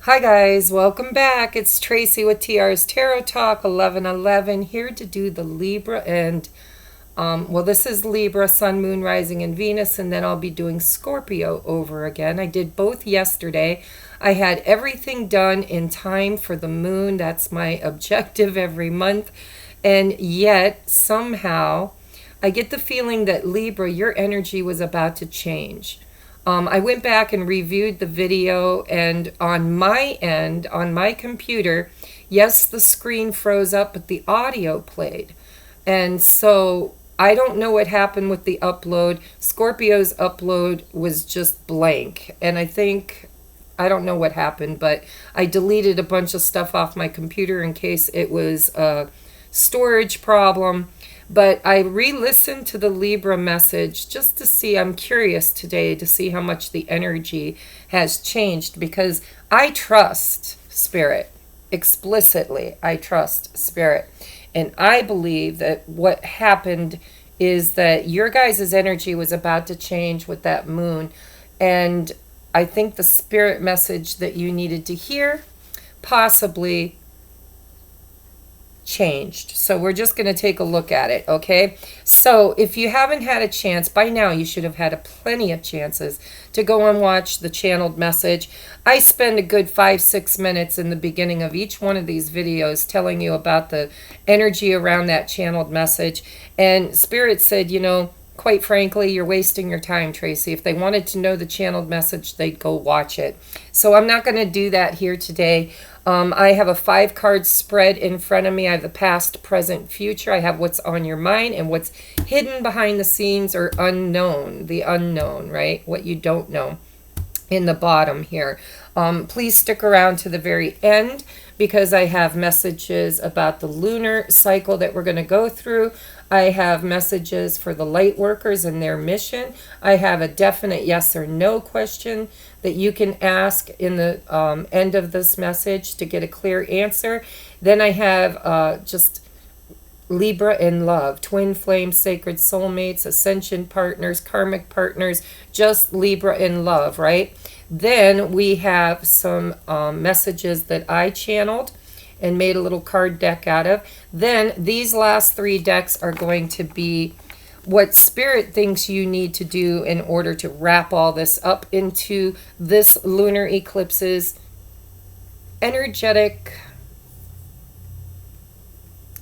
Hi guys, welcome back. It's Tracy with TR's Tarot Talk 1111 here to do the Libra and this is Libra, Sun, Moon, Rising, and Venus, and then I'll be doing Scorpio over again. I did both yesterday. I had everything done in time for the moon. That's my objective every month. And yet, somehow, I get the feeling that Libra, your energy was about to change. I went back and reviewed the video, and on my end, on my computer, yes, the screen froze up, but the audio played. And so I don't know what happened with the upload. Scorpio's upload was just blank. And I don't know what happened, but I deleted a bunch of stuff off my computer in case it was a storage problem. But I re-listened to the Libra message just to see, I'm curious today to see how much the energy has changed, because I trust Spirit. Explicitly, I trust Spirit. And I believe that what happened is that your guys' energy was about to change with that moon. And I think the Spirit message that you needed to hear possibly changed. So we're just going to take a look at it, okay? So if you haven't had a chance, by now you should have had plenty of chances to go and watch the channeled message. I spend a good 5-6 minutes in the beginning of each one of these videos telling you about the energy around that channeled message. And Spirit said, quite frankly, you're wasting your time, Tracy. If they wanted to know the channeled message, they'd go watch it. So I'm not going to do that here today. I have a 5-card spread in front of me. I have the past, present, future. I have what's on your mind and what's hidden behind the scenes or unknown, the unknown, right? What you don't know in the bottom here. Please stick around to the very end because I have messages about the lunar cycle that we're going to go through. I have messages for the light workers and their mission. I have a definite yes or no question that you can ask in the end of this message to get a clear answer. Then I have just Libra in love, twin flames, sacred soulmates, ascension partners, karmic partners, just Libra in love, right? Then we have some messages that I channeled and made a little card deck out of. Then these last 3 decks are going to be what Spirit thinks you need to do in order to wrap all this up into this lunar eclipse's energetic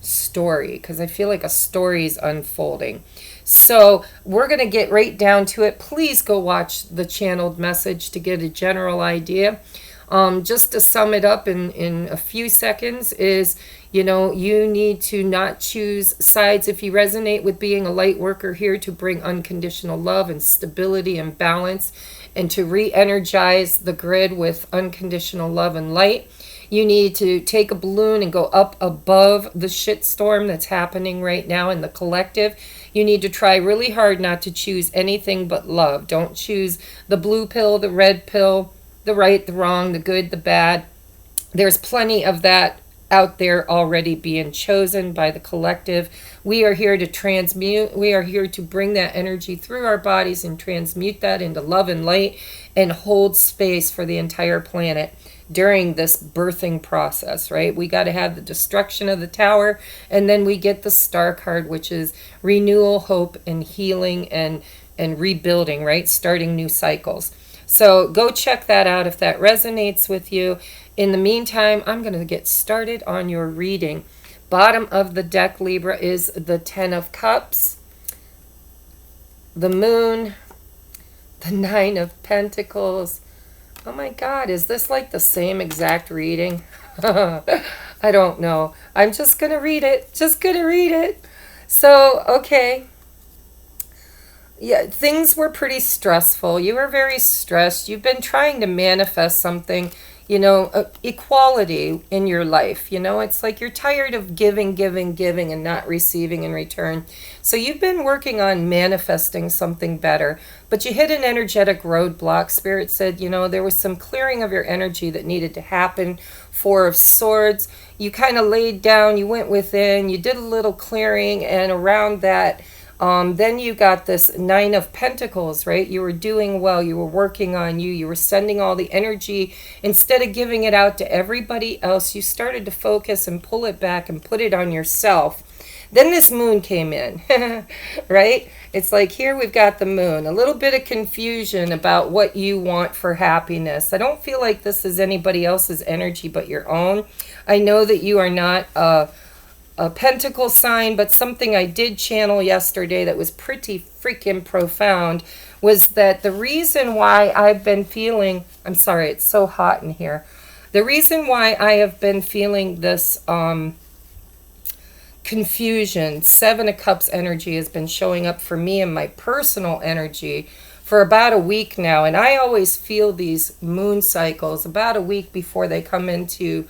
story, because I feel like a story is unfolding. So we're going to get right down to it. Please go watch the channeled message to get a general idea. Just to sum it up in a few seconds is, you need to not choose sides. If you resonate with being a light worker here to bring unconditional love and stability and balance and to re-energize the grid with unconditional love and light, you need to take a balloon and go up above the shitstorm that's happening right now in the collective. You need to try really hard not to choose anything but love. Don't choose the blue pill, the red pill, the right, the wrong, the good, the bad. There's plenty of that out there already being chosen by the collective. We are here to transmute. We are here to bring that energy through our bodies and transmute that into love and light and hold space for the entire planet during this birthing process, right? We got to have the destruction of the tower, and then we get the star card, which is renewal, hope, and healing and rebuilding, right? Starting new cycles. So go check that out if that resonates with you. In the meantime, I'm going to get started on your reading. Bottom of the deck, Libra, is the 10 of Cups, the Moon, the 9 of Pentacles. Oh my God, is this like the same exact reading? I don't know. I'm just going to read it. Just going to read it. So, okay. Yeah, things were pretty stressful. You were very stressed. You've been trying to manifest something, equality in your life. It's like you're tired of giving, and not receiving in return. So you've been working on manifesting something better, but you hit an energetic roadblock. Spirit said, there was some clearing of your energy that needed to happen. 4 of Swords. You kind of laid down, you went within, you did a little clearing, and around that, Then you got this Nine of Pentacles, right? You were doing well. You were working on you. You were sending all the energy. Instead of giving it out to everybody else, you started to focus and pull it back and put it on yourself. Then this moon came in, right? It's like here we've got the moon. A little bit of confusion about what you want for happiness. I don't feel like this is anybody else's energy but your own. I know that you are not a pentacle sign, but something I did channel yesterday that was pretty freaking profound was that the reason why I've been feeling, I'm sorry, it's so hot in here. The reason why I have been feeling this confusion, Seven of Cups energy has been showing up for me in my personal energy for about a week now. And I always feel these moon cycles about a week before they come into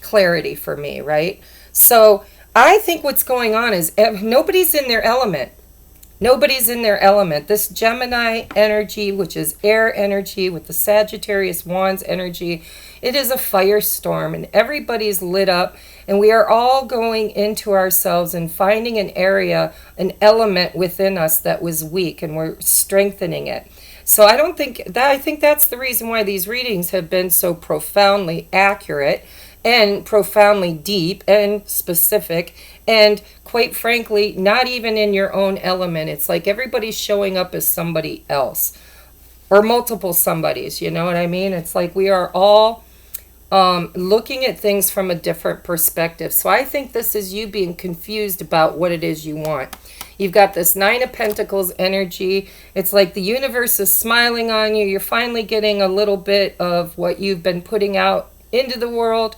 clarity for me, right? So I think what's going on is nobody's in their element. Nobody's in their element. This Gemini energy, which is air energy with the Sagittarius wands energy, it is a firestorm and everybody's lit up and we are all going into ourselves and finding an area, an element within us that was weak and we're strengthening it. So I think that's the reason why these readings have been so profoundly accurate and profoundly deep and specific and quite frankly, not even in your own element. It's like everybody's showing up as somebody else or multiple somebodies, you know what I mean? It's like we are all looking at things from a different perspective. So I think this is you being confused about what it is you want. You've got this Nine of Pentacles energy. It's like the universe is smiling on you. You're finally getting a little bit of what you've been putting out into the world.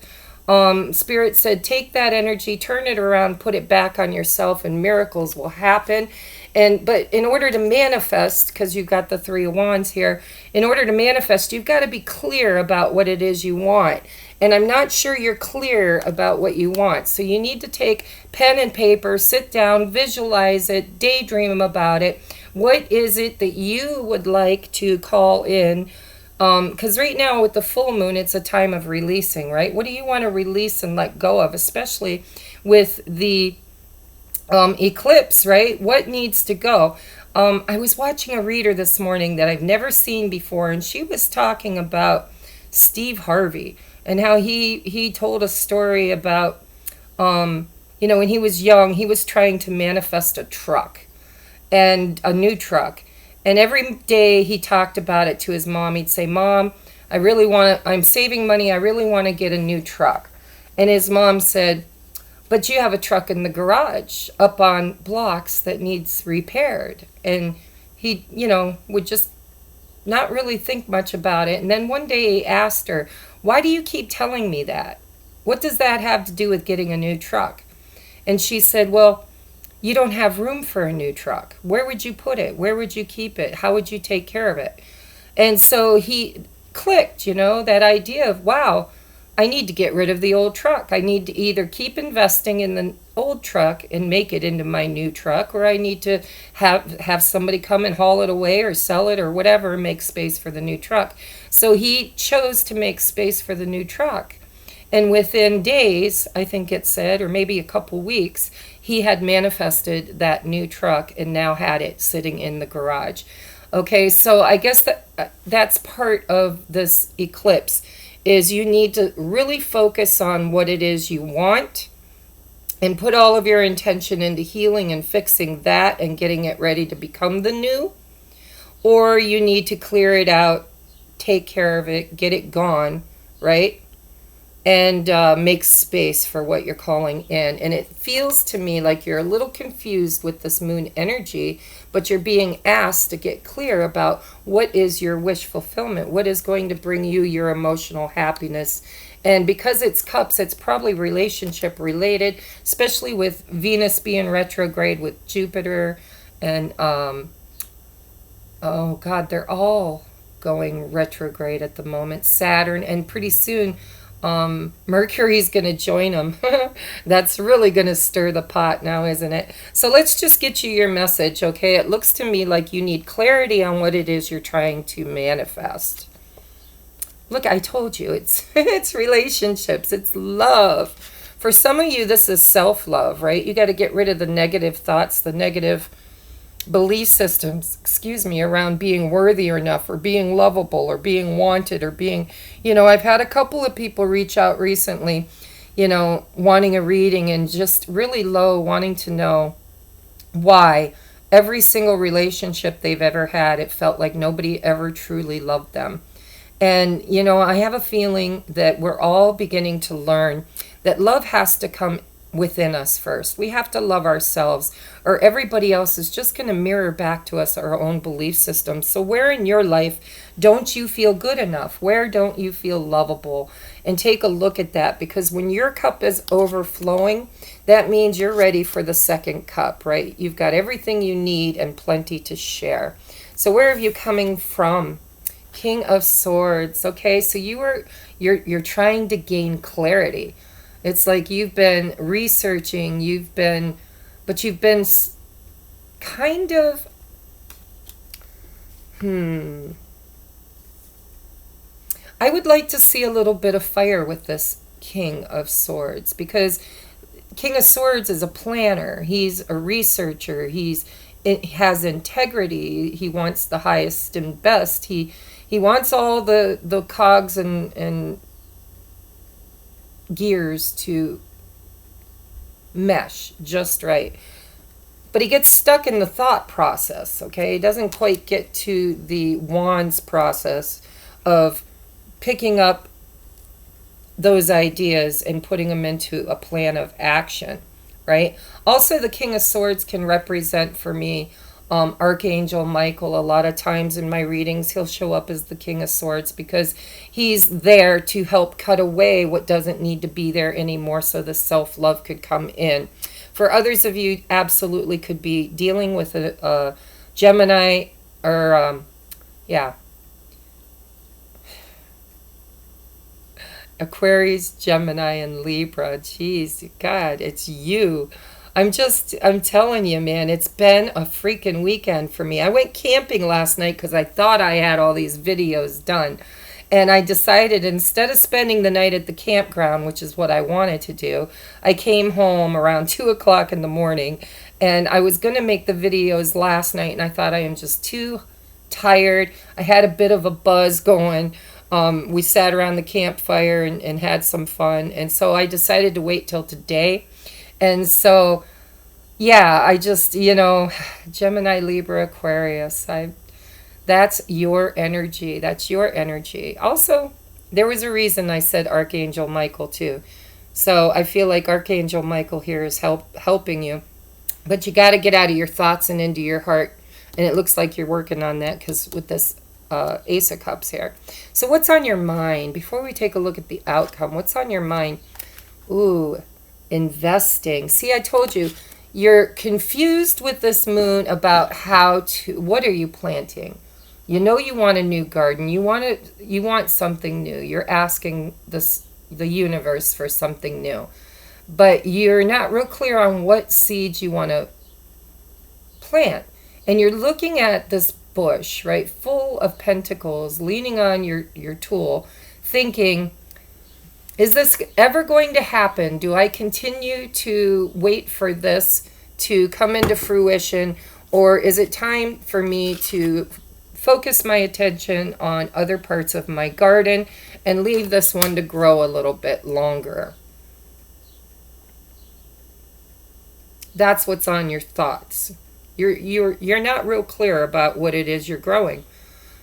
Spirit said, take that energy, turn it around, put it back on yourself, and miracles will happen. But in order to manifest, because you've got the Three of Wands here, in order to manifest, you've got to be clear about what it is you want. And I'm not sure you're clear about what you want. So you need to take pen and paper, sit down, visualize it, daydream about it. What is it that you would like to call in? Because right now with the full moon, it's a time of releasing, right? What do you want to release and let go of, especially with the eclipse, right? What needs to go? I was watching a reader this morning that I've never seen before, and she was talking about Steve Harvey and how he told a story about, when he was young, he was trying to manifest a truck and a new truck. And every day he talked about it to his mom. He'd say, Mom, I'm saving money. I really want to get a new truck. And his mom said, but you have a truck in the garage up on blocks that needs repaired. And he, would just not really think much about it. And then one day he asked her, why do you keep telling me that? What does that have to do with getting a new truck? And she said, well, you don't have room for a new truck. Where would you put it? Where would you keep it? How would you take care of it? And so he clicked, that idea of, wow, I need to get rid of the old truck. I need to either keep investing in the old truck and make it into my new truck, or I need to have somebody come and haul it away or sell it or whatever and make space for the new truck. So he chose to make space for the new truck. And within days, I think it said, or maybe a couple weeks, he had manifested that new truck and now had it sitting in the garage. Okay, so I guess that's part of this eclipse, is you need to really focus on what it is you want and put all of your intention into healing and fixing that and getting it ready to become the new. Or you need to clear it out, take care of it, get it gone, right? And make space for what you're calling in. And it feels to me like you're a little confused with this moon energy, but you're being asked to get clear about what is your wish fulfillment, what is going to bring you your emotional happiness. And because it's cups, it's probably relationship related, especially with Venus being retrograde with Jupiter. And, oh God, they're all going retrograde at the moment. Saturn, and pretty soon, Mercury's going to join them. That's really going to stir the pot now, isn't it? So let's just get you your message, okay? It looks to me like you need clarity on what it is you're trying to manifest. Look, I told you, it's relationships, it's love. For some of you, this is self-love, right? You got to get rid of the negative thoughts, the negative belief systems, around being worthy or enough, or being lovable, or being wanted, or being, I've had a couple of people reach out recently, wanting a reading and just really low, wanting to know why every single relationship they've ever had, it felt like nobody ever truly loved them. And, I have a feeling that we're all beginning to learn that love has to come within us first. We have to love ourselves, or everybody else is just going to mirror back to us our own belief system. So where in your life don't you feel good enough? Where don't you feel lovable? And take a look at that, because when your cup is overflowing, that means you're ready for the second cup, right? You've got everything you need and plenty to share. So where are you coming from? King of Swords. Okay, so you're trying to gain clarity. It's like you've been researching, but you've been kind of, I would like to see a little bit of fire with this King of Swords, because King of Swords is a planner. He's a researcher. It has integrity. He wants the highest and best. He wants all the cogs and gears to mesh just right. But he gets stuck in the thought process, okay? He doesn't quite get to the wands process of picking up those ideas and putting them into a plan of action, right? Also, the King of Swords can represent for me Archangel Michael. A lot of times in my readings, he'll show up as the King of Swords because he's there to help cut away what doesn't need to be there anymore, so the self-love could come in. For others of you, absolutely could be dealing with a Gemini or, Aquarius, Gemini, and Libra. Jeez, God, it's you. I'm telling you, man, it's been a freaking weekend for me. I went camping last night because I thought I had all these videos done. And I decided instead of spending the night at the campground, which is what I wanted to do, I came home around 2 o'clock in the morning. And I was going to make the videos last night, and I thought I am just too tired. I had a bit of a buzz going. We sat around the campfire and had some fun. And so I decided to wait till today. And so, yeah, I just, Gemini, Libra, Aquarius, that's your energy. That's your energy. Also, there was a reason I said Archangel Michael too. So I feel like Archangel Michael here is helping you. But you got to get out of your thoughts and into your heart. And it looks like you're working on that because with this Ace of Cups here. So what's on your mind? Before we take a look at the outcome, what's on your mind? Ooh, investing. See, I told you, you're confused with this moon about what are you planting? You want a new garden. You want something new. You're asking the universe for something new. But you're not real clear on what seeds you want to plant. And you're looking at this bush, right, full of pentacles, leaning on your tool, thinking, is this ever going to happen? Do I continue to wait for this to come into fruition? Or is it time for me to focus my attention on other parts of my garden and leave this one to grow a little bit longer? That's what's on your thoughts. You're not real clear about what it is you're growing.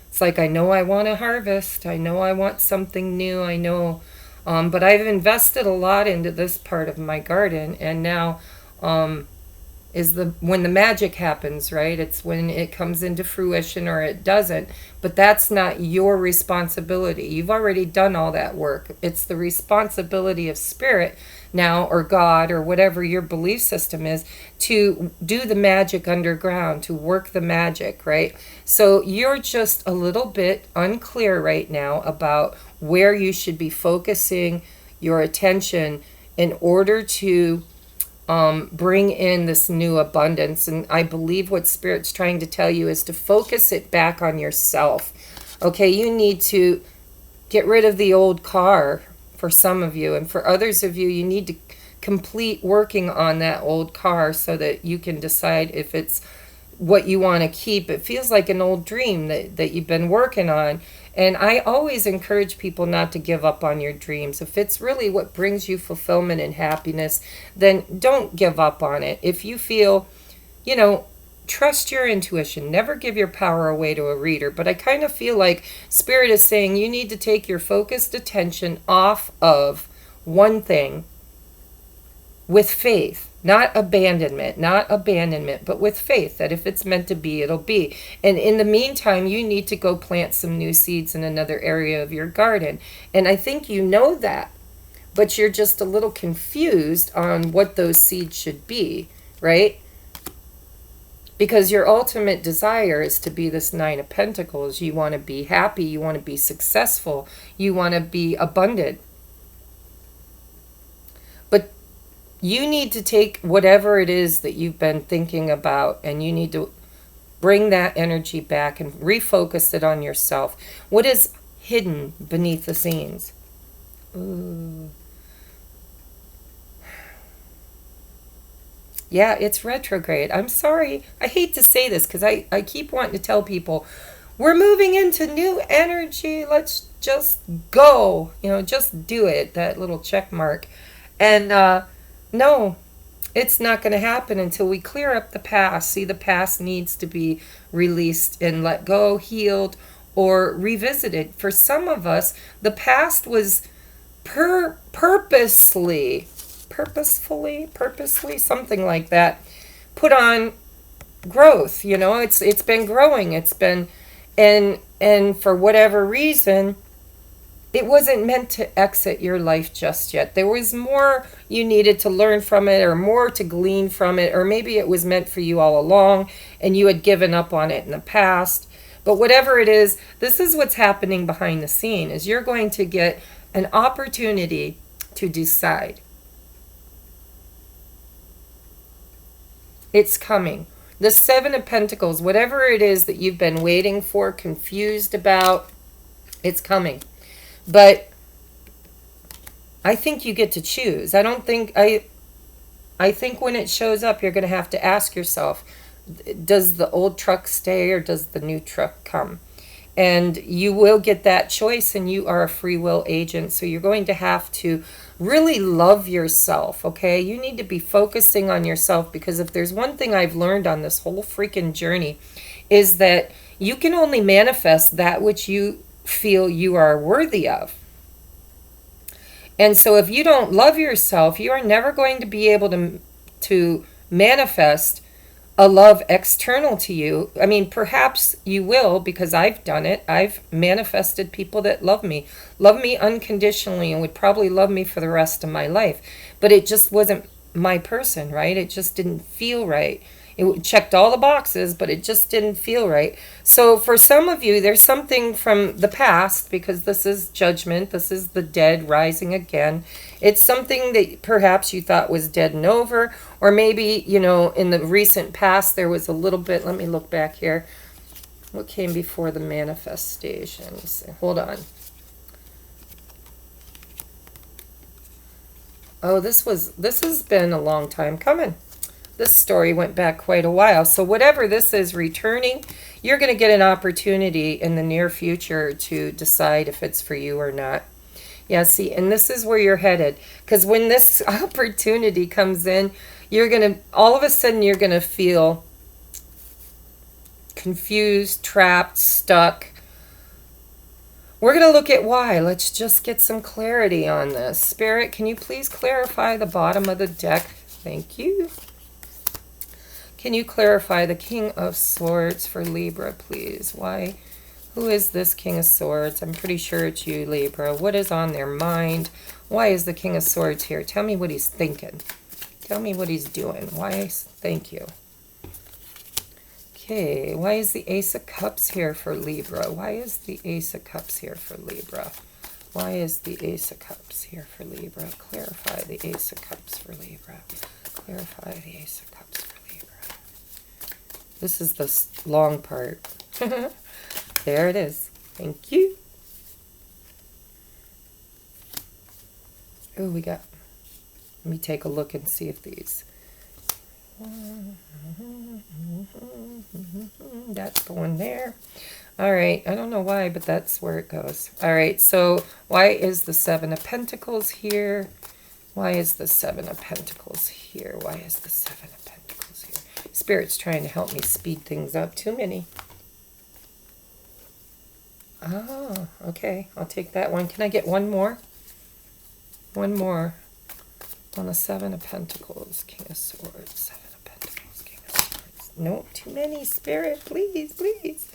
It's like, I know I want to harvest. I know I want something new. I know, but I've invested a lot into this part of my garden, and now when the magic happens, right? It's when it comes into fruition or it doesn't. But that's not your responsibility. You've already done all that work. It's the responsibility of Spirit now, or God, or whatever your belief system is, to do the magic underground, to work the magic, right? So you're just a little bit unclear right now about where you should be focusing your attention in order to bring in this new abundance. And I believe what Spirit's trying to tell you is to focus it back on yourself. Okay, you need to get rid of the old car for some of you, and for others of you, you need to complete working on that old car so that you can decide if it's what you want to keep. It feels like an old dream that you've been working on. And I always encourage people not to give up on your dreams. If it's really what brings you fulfillment and happiness, then don't give up on it. If you feel, you know, trust your intuition. Never give your power away to a reader. But I kind of feel like Spirit is saying you need to take your focused attention off of one thing with faith. Not abandonment, but with faith that if it's meant to be, it'll be. And in the meantime, you need to go plant some new seeds in another area of your garden. And I think you know that, but you're just a little confused on what those seeds should be, right? Because your ultimate desire is to be this Nine of Pentacles. You want to be happy, you want to be successful, you want to be abundant. But you need to take whatever it is that you've been thinking about and you need to bring that energy back and refocus it on yourself. What is hidden beneath the scenes? Ooh. Yeah, it's retrograde. I'm sorry. I hate to say this because I keep wanting to tell people, we're moving into new energy. Let's just go. You know, just do it. That little check mark. And no, it's not going to happen until we clear up the past. See, the past needs to be released and let go, healed, or revisited. For some of us, the past was purposefully, something like that, put on growth. You know, it's been growing. It's been, and for whatever reason, it wasn't meant to exit your life just yet. There was more you needed to learn from it or more to glean from it, or maybe it was meant for you all along and you had given up on it in the past. But whatever it is, this is what's happening behind the scene, is you're going to get an opportunity to decide. It's coming. The Seven of Pentacles, whatever it is that you've been waiting for, confused about, it's coming. But I think you get to choose. I think when it shows up, you're going to have to ask yourself, does the old truck stay or does the new truck come? And you will get that choice, and you are a free will agent. So you're going to have to really love yourself, okay? You need to be focusing on yourself, because if there's one thing I've learned on this whole freaking journey is that you can only manifest that which you feel you are worthy of. And so if you don't love yourself, you are never going to be able to manifest a love external to you. I mean, perhaps you will, because I've done it. I've manifested people that love me unconditionally, and would probably love me for the rest of my life. But it just wasn't my person, right? It just didn't feel right. It checked all the boxes, but it just didn't feel right. So for some of you, there's something from the past, because this is judgment. This is the dead rising again. It's something that perhaps you thought was dead and over, or maybe, you know, in the recent past, there was a little bit. Let me look back here. What came before the manifestations? Hold on. Oh, this has been a long time coming. This story went back quite a while. So whatever this is returning, you're going to get an opportunity in the near future to decide if it's for you or not. Yeah, see, and this is where you're headed. Because when this opportunity comes in, you're going to, all of a sudden, you're going to feel confused, trapped, stuck. We're going to look at why. Let's just get some clarity on this. Spirit, can you please clarify the bottom of the deck? Thank you. Can you clarify the King of Swords for Libra, please? Why? Who is this King of Swords? I'm pretty sure it's you, Libra. What is on their mind? Why is the King of Swords here? Tell me what he's thinking. Tell me what he's doing. Why? Thank you. Okay. Why is the Ace of Cups here for Libra? Why is the Ace of Cups here for Libra? Why is the Ace of Cups here for Libra? Clarify the Ace of Cups for Libra. Clarify the Ace of Cups for Libra. This is the long part. There it is. Thank you. Oh, we got Let me take a look and see if these... That's going there. All right, I don't know why, but that's where it goes. All right, so why is the Seven of Pentacles here? Why is the Seven of Pentacles here? Why is the Seven of Pentacles here? Spirit's trying to help me speed things up. Too many. Oh, okay. I'll take that one. Can I get one more? One more. On the Seven of Pentacles. King of Swords. Seven of Pentacles. King of Swords. No, too many. Spirit, please, please.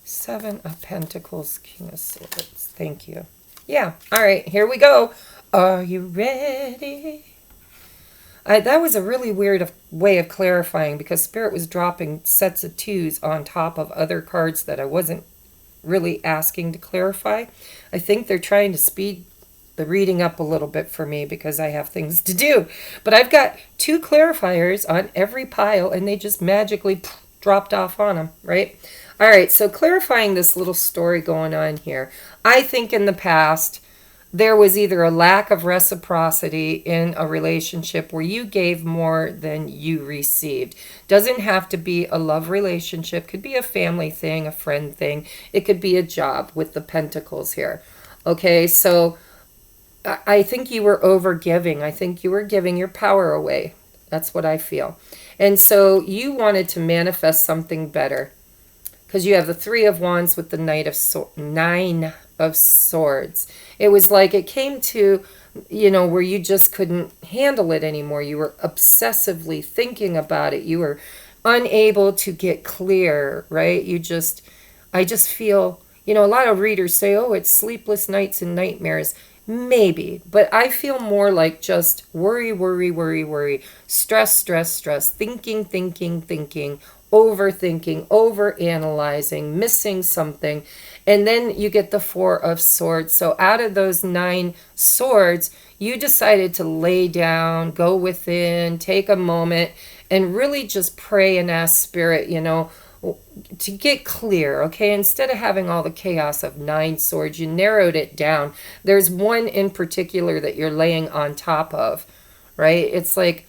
Seven of Pentacles, King of Swords. Thank you. Yeah. All right. Here we go. Are you ready? That was a really weird way of clarifying because Spirit was dropping sets of twos on top of other cards that I wasn't really asking to clarify. I think they're trying to speed the reading up a little bit for me because I have things to do. But I've got two clarifiers on every pile and they just magically dropped off on them, right? All right, so clarifying this little story going on here. I think in the past, there was either a lack of reciprocity in a relationship where you gave more than you received. Doesn't have to be a love relationship. Could be a family thing, a friend thing. It could be a job with the pentacles here. Okay, so I think you were over giving. I think you were giving your power away. That's what I feel. And so you wanted to manifest something better. Because you have the Three of Wands with the Nine of Swords. It was like it came to, you know, where you just couldn't handle it anymore. You were obsessively thinking about it. You were unable to get clear, right? I just feel, you know, a lot of readers say, oh, it's sleepless nights and nightmares. Maybe, but I feel more like just worry, worry, worry, worry, stress, stress, stress, thinking, thinking, thinking, overthinking, overanalyzing, missing something. And then you get the Four of Swords. So out of those 9 swords, you decided to lay down, go within, take a moment, and really just pray and ask Spirit, you know, to get clear, okay? Instead of having all the chaos of 9 swords, you narrowed it down. There's one in particular that you're laying on top of, right? It's like,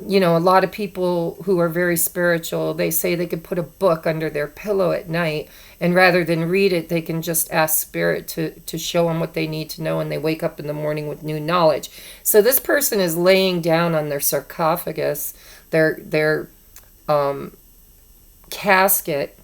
you know, a lot of people who are very spiritual, they say they could put a book under their pillow at night, and rather than read it, they can just ask Spirit to show them what they need to know, and they wake up in the morning with new knowledge. So this person is laying down on their sarcophagus, their casket,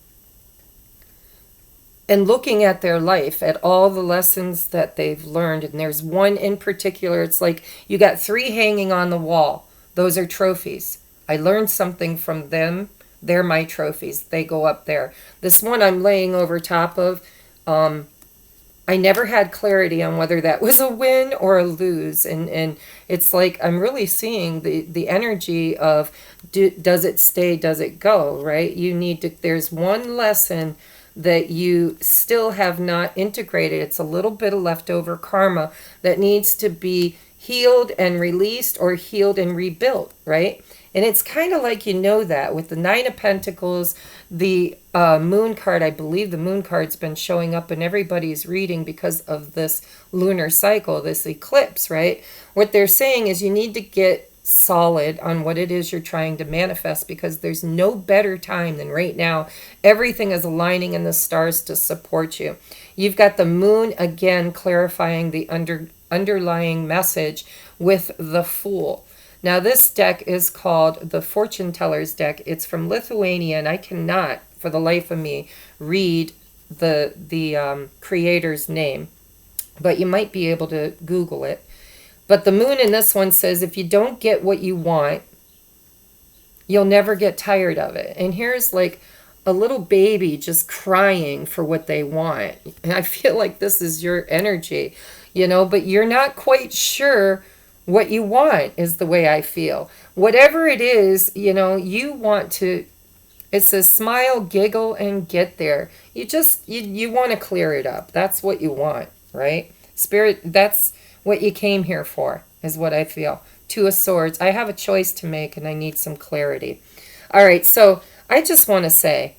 and looking at their life, at all the lessons that they've learned. And there's one in particular, it's like you got 3 hanging on the wall. Those are trophies. I learned something from them. They're my trophies. They go up there. This one I'm laying over top of, I never had clarity on whether that was a win or a lose. And it's like I'm really seeing the energy of, does it stay, does it go, right? You need to, there's one lesson that you still have not integrated. It's a little bit of leftover karma that needs to be healed and released, or healed and rebuilt, right? And it's kind of like, you know, that with the 9 of Pentacles, the moon card, I believe the moon card's been showing up in everybody's reading because of this lunar cycle, this eclipse, right? What they're saying is you need to get solid on what it is you're trying to manifest, because there's no better time than right now. Everything is aligning in the stars to support you. You've got the moon again clarifying the underlying message with the Fool. Now this deck is called the Fortune Teller's deck. It's from Lithuania, and I cannot for the life of me read the creator's name, but you might be able to Google it. But the moon in this one says, if you don't get what you want, you'll never get tired of it. And here's like a little baby just crying for what they want. And I feel like this is your energy, you know, but you're not quite sure what you want, is the way I feel. Whatever it is, you know, you want to, it says smile, giggle, and get there. You just, you want to clear it up. That's what you want, right? Spirit, that's what you came here for, is what I feel. 2 of Swords. I have a choice to make, and I need some clarity. All right, so I just want to say,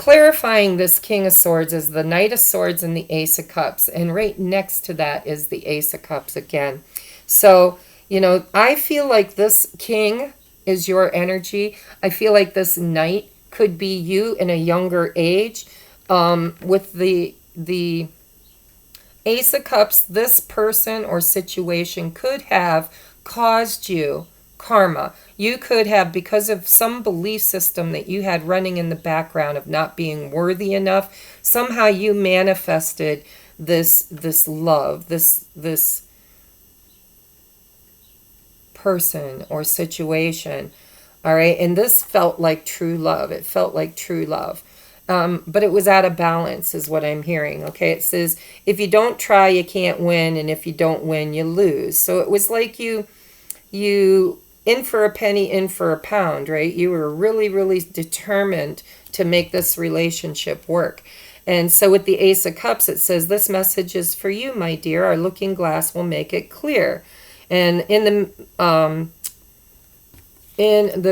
clarifying this King of Swords is the Knight of Swords and the Ace of Cups. And right next to that is the Ace of Cups again. So, you know, I feel like this King is your energy. I feel like this Knight could be you in a younger age. With the Ace of Cups, this person or situation could have caused you karma. You could have, because of some belief system that you had running in the background of not being worthy enough, somehow you manifested this love, this person or situation. All right, and this felt like true love. It felt like true love. But it was out of balance is what I'm hearing. Okay, it says, if you don't try, you can't win. And if you don't win, you lose. So it was like you in for a penny, in for a pound, right? You were really, really determined to make this relationship work. And so with the Ace of Cups, it says, this message is for you, my dear. Our looking glass will make it clear. And in the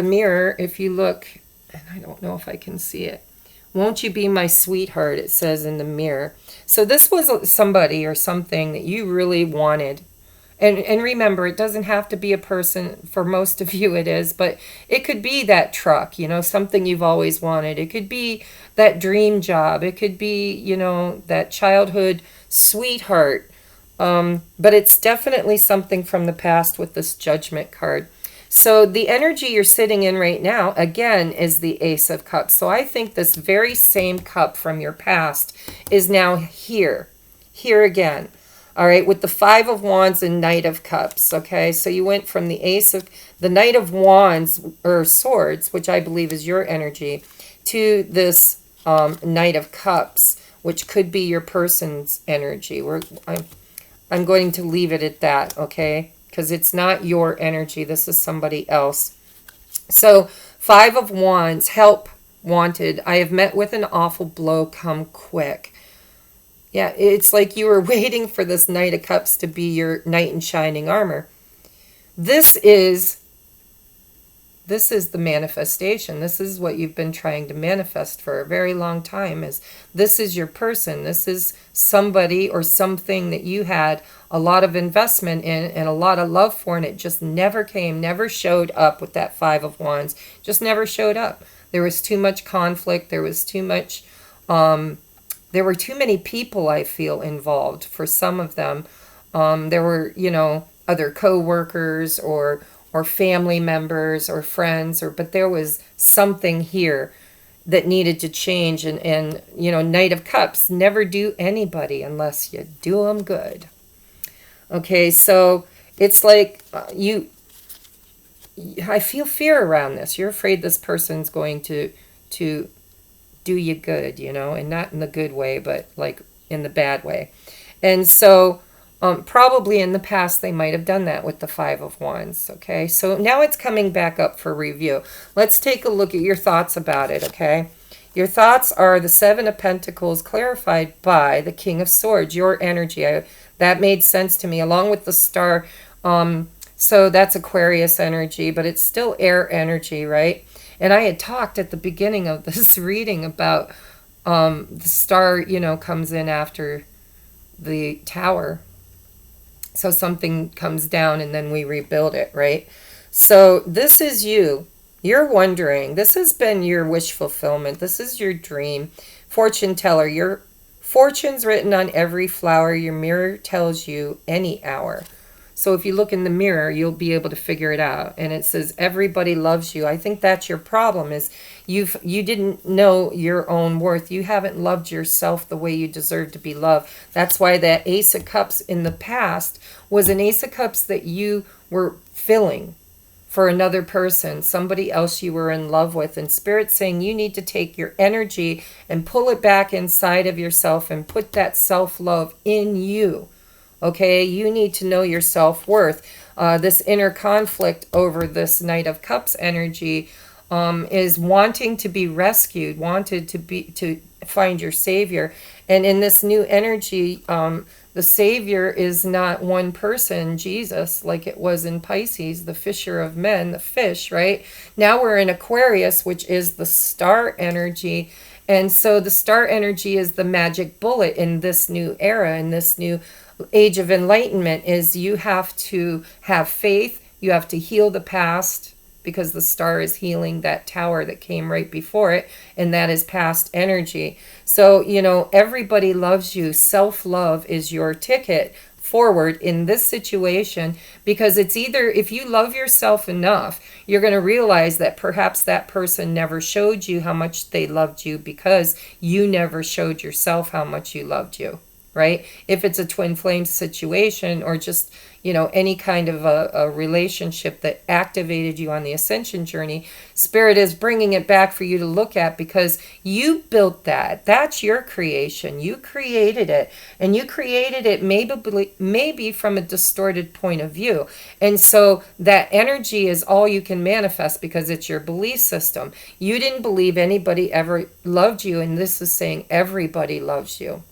mirror, if you look, and I don't know if I can see it, won't you be my sweetheart, it says in the mirror. So this was somebody or something that you really wanted. And remember, it doesn't have to be a person. For most of you it is, but it could be that truck, you know, something you've always wanted. It could be that dream job. It could be, you know, that childhood sweetheart. But it's definitely something from the past with this Judgment card. So the energy you're sitting in right now, again, is the Ace of Cups. So I think this very same cup from your past is now here again. All right, with the Five of Wands and Knight of Cups. Okay, so you went from the Knight of Wands or Swords, which I believe is your energy, to this Knight of Cups, which could be your person's energy. I'm going to leave it at that, okay? Because it's not your energy. This is somebody else. So, Five of Wands, help wanted. I have met with an awful blow, come quick. Yeah, it's like you were waiting for this Knight of Cups to be your knight in shining armor. This is the manifestation. This is what you've been trying to manifest for a very long time. This is your person. This is somebody or something that you had a lot of investment in and a lot of love for, and it just never came, never showed up with that Five of Wands. Just never showed up. There was too much conflict. There was too much... there were too many people, I feel, involved for some of them. There were, you know, other co-workers or family members or friends, but there was something here that needed to change. And you know, Knight of Cups, never do anybody unless you do them good. Okay, so it's like I feel fear around this. You're afraid this person's going to do you good, you know, and not in the good way, but like in the bad way. And so probably in the past they might have done that with the Five of Wands. Okay, so now it's coming back up for review. Let's take a look at your thoughts about it. Okay, your thoughts are the Seven of Pentacles clarified by the King of Swords, your energy. That made sense to me, along with the Star. So that's Aquarius energy, but it's still air energy, right? And I had talked at the beginning of this reading about the Star, you know, comes in after the Tower. So something comes down and then we rebuild it, right? So this is you. You're wondering. This has been your wish fulfillment. This is your dream. Fortune teller. Your fortune's written on every flower. Your mirror tells you any hour. So if you look in the mirror, you'll be able to figure it out. And it says, everybody loves you. I think that's your problem, is you didn't know your own worth. You haven't loved yourself the way you deserve to be loved. That's why that Ace of Cups in the past was an Ace of Cups that you were filling for another person, somebody else you were in love with. And Spirit's saying you need to take your energy and pull it back inside of yourself and put that self-love in you. Okay, you need to know your self-worth. This inner conflict over this Knight of Cups energy is wanting to be rescued, wanted to find your savior. And in this new energy, the savior is not one person, Jesus, like it was in Pisces, the fisher of men, the fish, right? Now we're in Aquarius, which is the Star energy. And so the star energy is the magic bullet in this new era, in this new age of enlightenment, is you have to have faith, you have to heal the past, because the star is healing that tower that came right before it, and that is past energy. So, everybody loves you. Self-love is your ticket forward in this situation, because it's either, if you love yourself enough, you're going to realize that perhaps that person never showed you how much they loved you because you never showed yourself how much you loved you, right? If it's a twin flame situation, or just any kind of a relationship that activated you on the ascension journey, Spirit is bringing it back for you to look at, because you built that. That's your creation. You created it, and you created it maybe from a distorted point of view. And so that energy is all you can manifest, because it's your belief system. You didn't believe anybody ever loved you, and this is saying everybody loves you.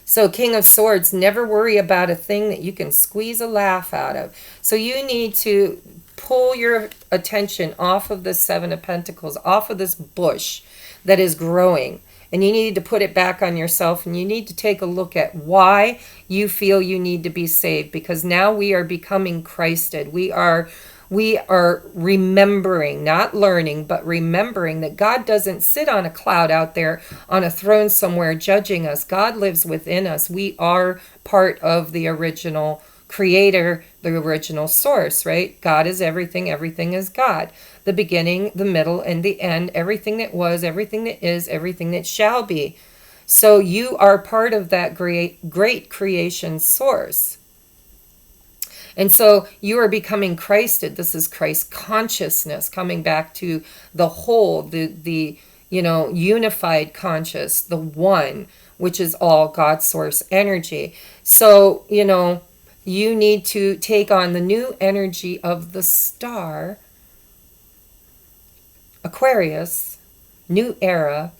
So King of Swords, never worry about a thing that you can squeeze a laugh out of. So you need to pull your attention off of the Seven of Pentacles, off of this bush that is growing. And you need to put it back on yourself, and you need to take a look at why you feel you need to be saved. Because now we are becoming Christed. We are remembering, not learning, but remembering that God doesn't sit on a cloud out there on a throne somewhere judging us. God lives within us. We are part of the original creator, the original source, right? God is everything. Everything is God. The beginning, the middle, and the end. Everything that was, everything that is, everything that shall be. So you are part of that great creation source. And so you are becoming Christed. This is Christ consciousness, coming back to the whole, the unified conscious, the one, which is all God source energy. So, you need to take on the new energy of the star, Aquarius, new era,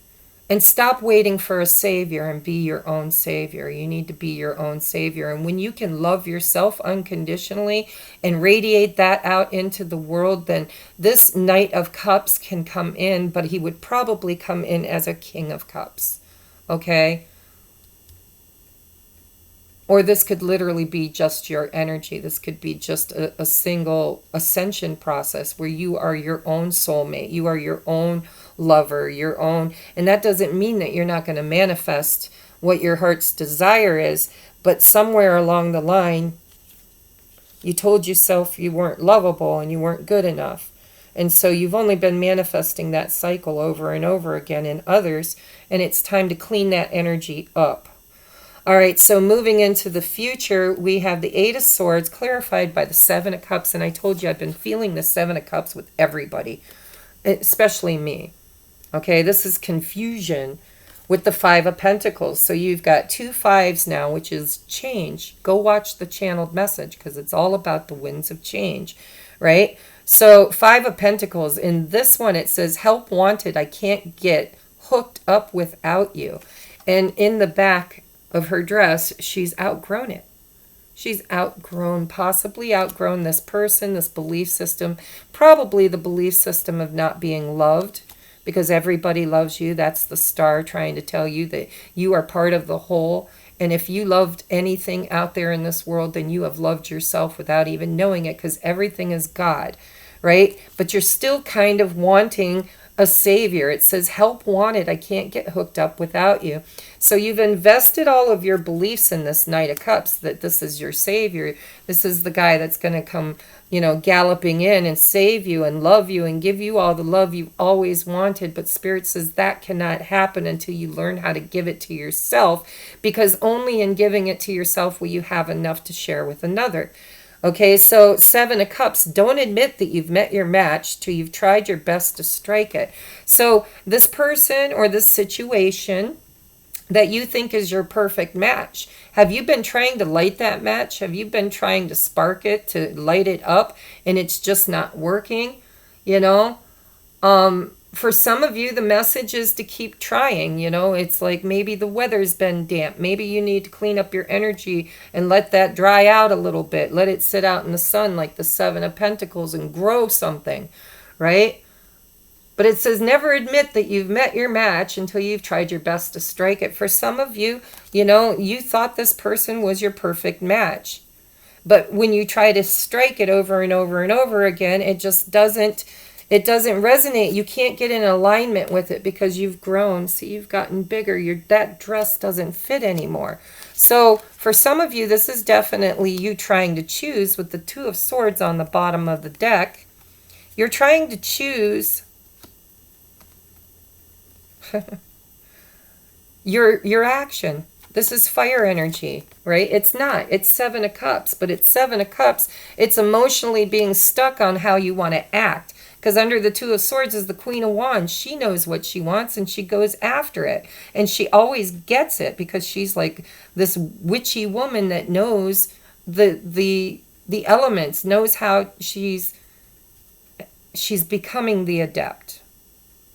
and stop waiting for a savior and be your own savior. You need to be your own savior. And when you can love yourself unconditionally and radiate that out into the world, then this Knight of Cups can come in, but he would probably come in as a King of Cups. Okay? Or this could literally be just your energy. This could be just a single ascension process where you are your own soulmate. You are your own lover, your own. And that doesn't mean that you're not going to manifest what your heart's desire is. But somewhere along the line, you told yourself you weren't lovable and you weren't good enough. And so you've only been manifesting that cycle over and over again in others. And it's time to clean that energy up. All right, so moving into the future, we have the Eight of Swords clarified by the Seven of Cups. And I told you I've been feeling the Seven of Cups with everybody, especially me. Okay, this is confusion with the Five of Pentacles. So you've got 2 5s now, which is change. Go watch the channeled message, because it's all about the winds of change, right? So 5 of Pentacles, in this one it says, help wanted, I can't get hooked up without you. And in the back of her dress, she's outgrown it. She's possibly outgrown this person, this belief system, probably the belief system of not being loved, because everybody loves you. That's the star trying to tell you that you are part of the whole. And if you loved anything out there in this world, then you have loved yourself without even knowing it, because everything is God, right? But you're still kind of wanting a savior. It says, help wanted, I can't get hooked up without you. So you've invested all of your beliefs in this Knight of Cups, that this is your savior. This is the guy that's going to come, galloping in and save you and love you and give you all the love you've always wanted. But Spirit says that cannot happen until you learn how to give it to yourself, because only in giving it to yourself will you have enough to share with another. Okay, so 7 of Cups, don't admit that you've met your match till you've tried your best to strike it. So this person or this situation that you think is your perfect match, have you been trying to light that match? Have you been trying to spark it, to light it up, and it's just not working? For some of you, the message is to keep trying. It's like maybe the weather's been damp. Maybe you need to clean up your energy and let that dry out a little bit. Let it sit out in the sun like the 7 of Pentacles and grow something, right? But it says never admit that you've met your match until you've tried your best to strike it. For some of you, you know, you thought this person was your perfect match. But when you try to strike it over and over and over again, it just doesn't resonate. You can't get in alignment with it because you've grown. See, you've gotten bigger. That dress doesn't fit anymore. So for some of you, this is definitely you trying to choose with the Two of Swords on the bottom of the deck. You're trying to choose your action. This is fire energy, right? It's not. It's Seven of Cups, but it's Seven of Cups. It's emotionally being stuck on how you want to act. Because under the Two of Swords is the Queen of Wands. She knows what she wants and she goes after it. And she always gets it because she's like this witchy woman that knows the elements, knows how she's becoming the adept.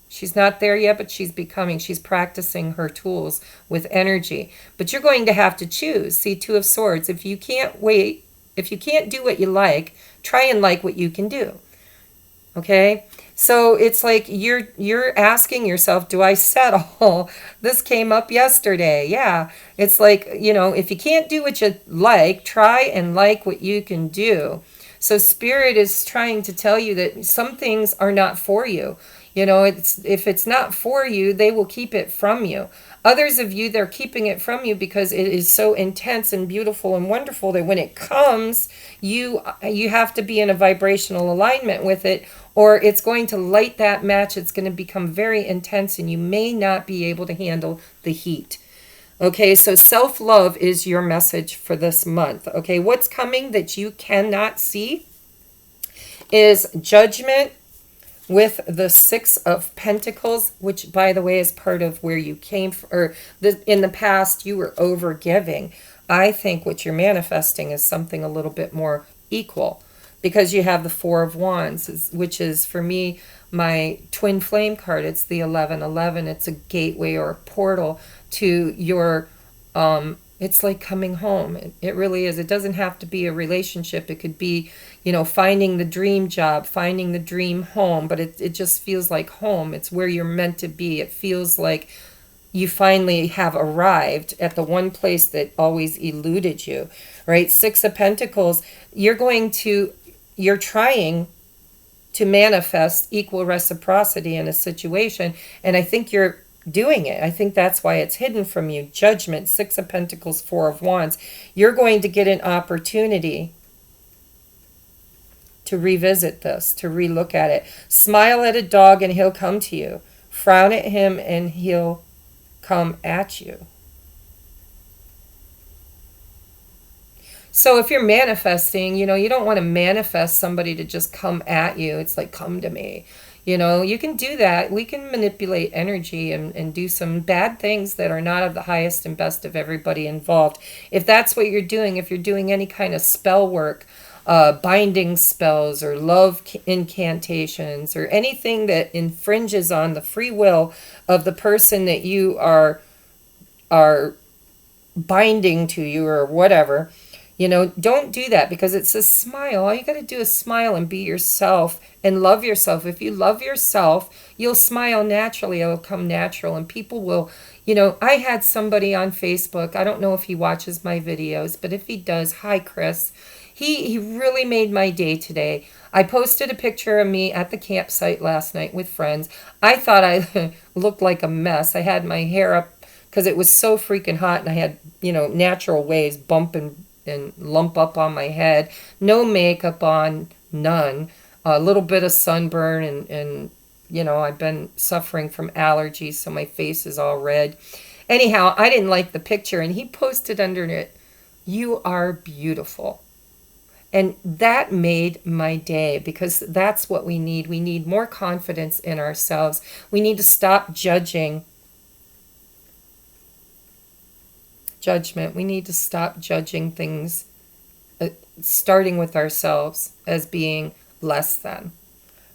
She's not there yet, but she's practicing her tools with energy. But you're going to have to choose. See, Two of Swords. If you can't do what you like, try and like what you can do. Okay? So it's like you're asking yourself, do I settle? This came up yesterday. Yeah. It's like, you know, if you can't do what you like, try and like what you can do. So Spirit is trying to tell you that some things are not for you. You know, if it's not for you, they will keep it from you. Others of you, they're keeping it from you because it is so intense and beautiful and wonderful that when it comes, you have to be in a vibrational alignment with it, or it's going to light that match. It's going to become very intense and you may not be able to handle the heat. Okay, so self-love is your message for this month. Okay, what's coming that you cannot see is judgment, with the Six of Pentacles, which, by the way, is part of where you came from, or in the past, you were over-giving. I think what you're manifesting is something a little bit more equal, because you have the Four of Wands, which is, for me, my twin flame card. It's the 1111. It's a gateway or a portal to your, it's like coming home. It really is. It doesn't have to be a relationship. It could be, you know, finding the dream job, finding the dream home, but it just feels like home. It's where you're meant to be. It feels like you finally have arrived at the one place that always eluded you, right? Six of Pentacles, you're trying to manifest equal reciprocity in a situation, and I think you're doing it. I think that's why it's hidden from you. Judgment, Six of Pentacles, Four of Wands. You're going to get an opportunity to revisit this, to relook at it. Smile at a dog and he'll come to you. Frown at him and he'll come at you. So if you're manifesting, you know, you don't want to manifest somebody to just come at you. It's like, come to me. You know, you can do that. We can manipulate energy and do some bad things that are not of the highest and best of everybody involved. If that's what you're doing, if you're doing any kind of spell work, binding spells or love incantations or anything that infringes on the free will of the person that you are binding to you or whatever, you know, don't do that, because it says smile. All you got to do is smile and be yourself and love yourself. If you love yourself, you'll smile naturally. It'll come natural, and people will, you know, I had somebody on Facebook. I don't know if he watches my videos, but if he does, hi, Chris. He really made my day today. I posted a picture of me at the campsite last night with friends. I thought I looked like a mess. I had my hair up because it was so freaking hot, and I had, you know, natural waves bump and lump up on my head. No makeup on, none. A little bit of sunburn, and you know, I've been suffering from allergies, so my face is all red. Anyhow, I didn't like the picture, and he posted under it, "You are beautiful." And that made my day, because that's what we need. We need more confidence in ourselves. We need to stop judging. Judgment. We need to stop judging things, starting with ourselves, as being less than.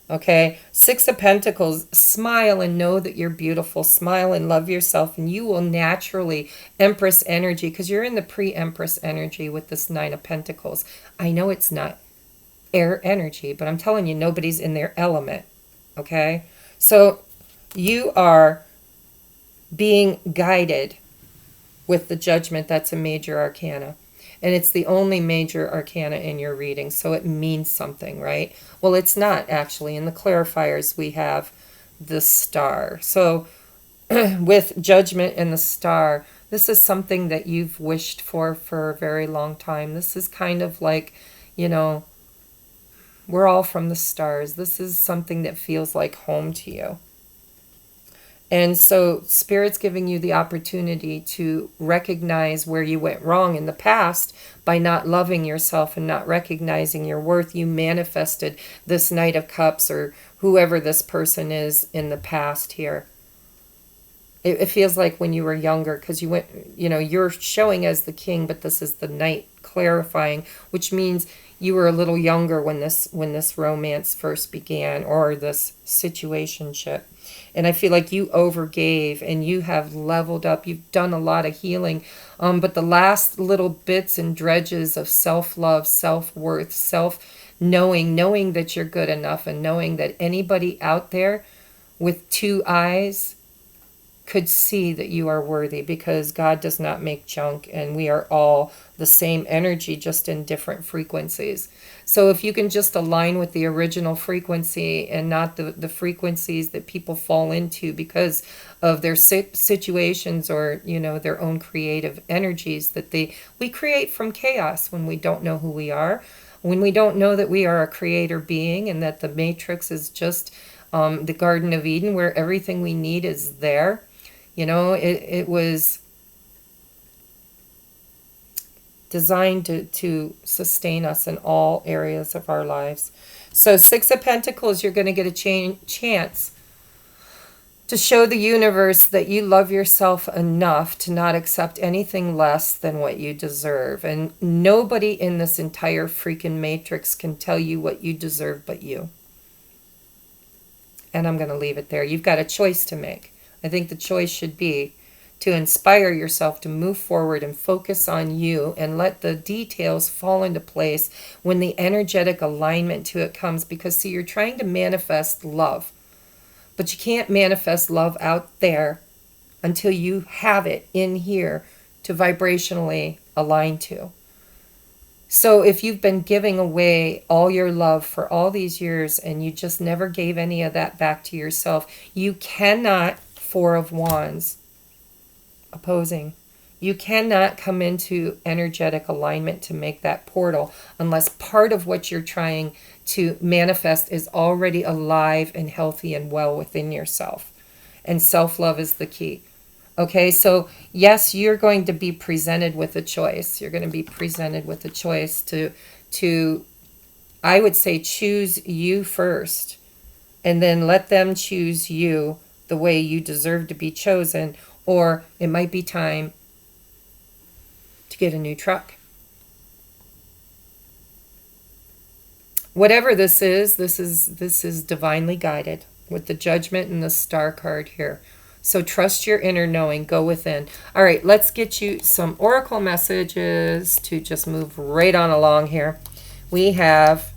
Okay? Six of Pentacles, smile and know that you're beautiful. Smile and love yourself, and you will naturally Empress energy, because you're in the pre-Empress energy with this Nine of Pentacles. I know it's not air energy, but I'm telling you, nobody's in their element. Okay? So you are being guided with the Judgment. That's a major arcana. And it's the only major arcana in your reading, so it means something, right? Well, it's not actually. In the clarifiers, we have the Star. So with Judgment and the Star, this is something that you've wished for a very long time. This is kind of like, you know, we're all from the stars. This is something that feels like home to you. And so Spirit's giving you the opportunity to recognize where you went wrong in the past by not loving yourself and not recognizing your worth. You manifested this Knight of Cups or whoever this person is in the past here. It feels like when you were younger, because you went, you know, you're showing as the king, but this is the Knight clarifying, which means you were a little younger when this romance first began, or this situationship. And I feel like you overgave and you have leveled up. You've done a lot of healing. But the last little bits and dredges of self-love, self-worth, self-knowing, knowing that you're good enough, and knowing that anybody out there with two eyes could see that you are worthy, because God does not make junk, and we are all the same energy, just in different frequencies. So if you can just align with the original frequency and not the frequencies that people fall into because of their situations, or, you know, their own creative energies that we create from chaos when we don't know who we are, when we don't know that we are a creator being, and that the matrix is just the Garden of Eden where everything we need is there. You know, it was designed to sustain us in all areas of our lives. So Six of Pentacles, you're going to get a chance to show the universe that you love yourself enough to not accept anything less than what you deserve. And nobody in this entire freaking matrix can tell you what you deserve but you. And I'm going to leave it there. You've got a choice to make. I think the choice should be to inspire yourself to move forward and focus on you, and let the details fall into place when the energetic alignment to it comes. Because, see, you're trying to manifest love, but you can't manifest love out there until you have it in here to vibrationally align to. So if you've been giving away all your love for all these years and you just never gave any of that back to yourself, you cannot, Four of Wands, opposing, you cannot come into energetic alignment to make that portal unless part of what you're trying to manifest is already alive and healthy and well within yourself. And self-love is the key. Okay, so yes, you're going to be presented with a choice. You're going to be presented with a choice to I would say, choose you first, and then let them choose you the way you deserve to be chosen. Or it might be time to get a new truck. Whatever this is divinely guided with the Judgment and the Star card here. So trust your inner knowing. Go within. All right, let's get you some oracle messages to just move right on along here. We have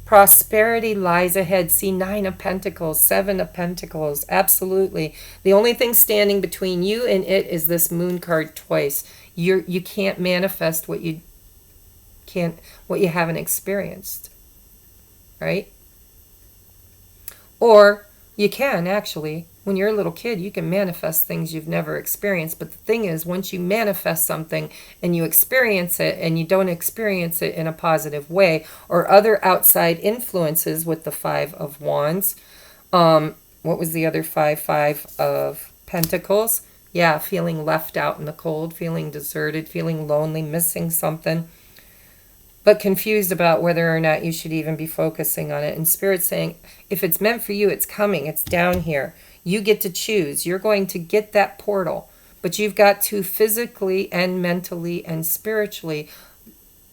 prosperity lies ahead. See, Nine of Pentacles, Seven of Pentacles. Absolutely. The only thing standing between you and it is this Moon card twice. You can't manifest what you haven't experienced, right? Or you can, actually. When you're a little kid, you can manifest things you've never experienced. But the thing is, once you manifest something and you experience it, and you don't experience it in a positive way, or other outside influences with the Five of Wands. What was the other five? Five of Pentacles. Yeah, feeling left out in the cold, feeling deserted, feeling lonely, missing something, but confused about whether or not you should even be focusing on it. And Spirit's saying, if it's meant for you, it's coming. It's down here. You get to choose. You're going to get that portal, but you've got to physically and mentally and spiritually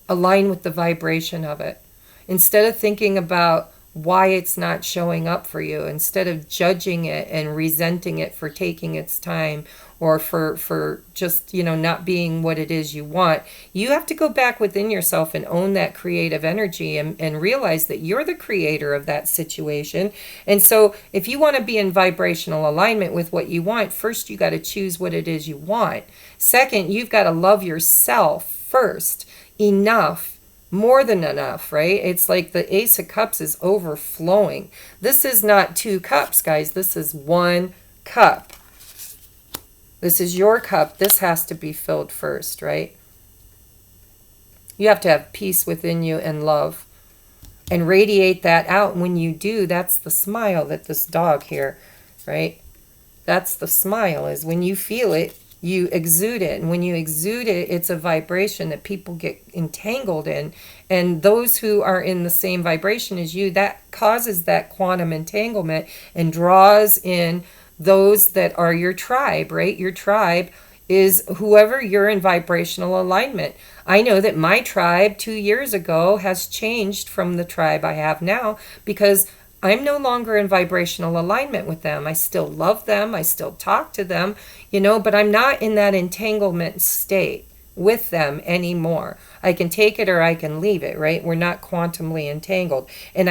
align with the vibration of it. Instead of thinking about why it's not showing up for you, instead of judging it and resenting it for taking its time, or for just, not being what it is you want. You have to go back within yourself and own that creative energy, and realize that you're the creator of that situation. And so if you want to be in vibrational alignment with what you want, first you got to choose what it is you want. Second, you've got to love yourself first, enough, more than enough, right? It's like the Ace of Cups is overflowing. This is not 2 cups, guys. This is 1 cup. This is your cup. This has to be filled first, right? You have to have peace within you and love, and radiate that out. And when you do, that's the smile that this dog here, right? That's the smile, is when you feel it, you exude it. And when you exude it, it's a vibration that people get entangled in. And those who are in the same vibration as you, that causes that quantum entanglement and draws in those that are your tribe, right? Your tribe is whoever you're in vibrational alignment. I know that my tribe 2 years ago has changed from the tribe I have now, because I'm no longer in vibrational alignment with them. I still love them. I still talk to them, but I'm not in that entanglement state with them anymore. I can take it or I can leave it, right? We're not quantumly entangled. And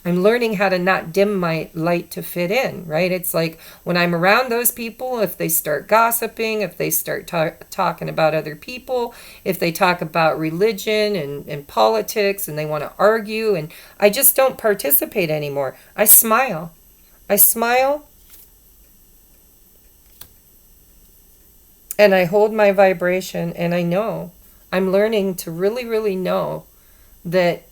I'm learning how to not dim my light to fit in, right? It's like when I'm around those people, if they start gossiping, if they start talking about other people, if they talk about religion and politics, and they want to argue, and I just don't participate anymore. I smile. And I hold my vibration, and I know, I'm learning to really, really know that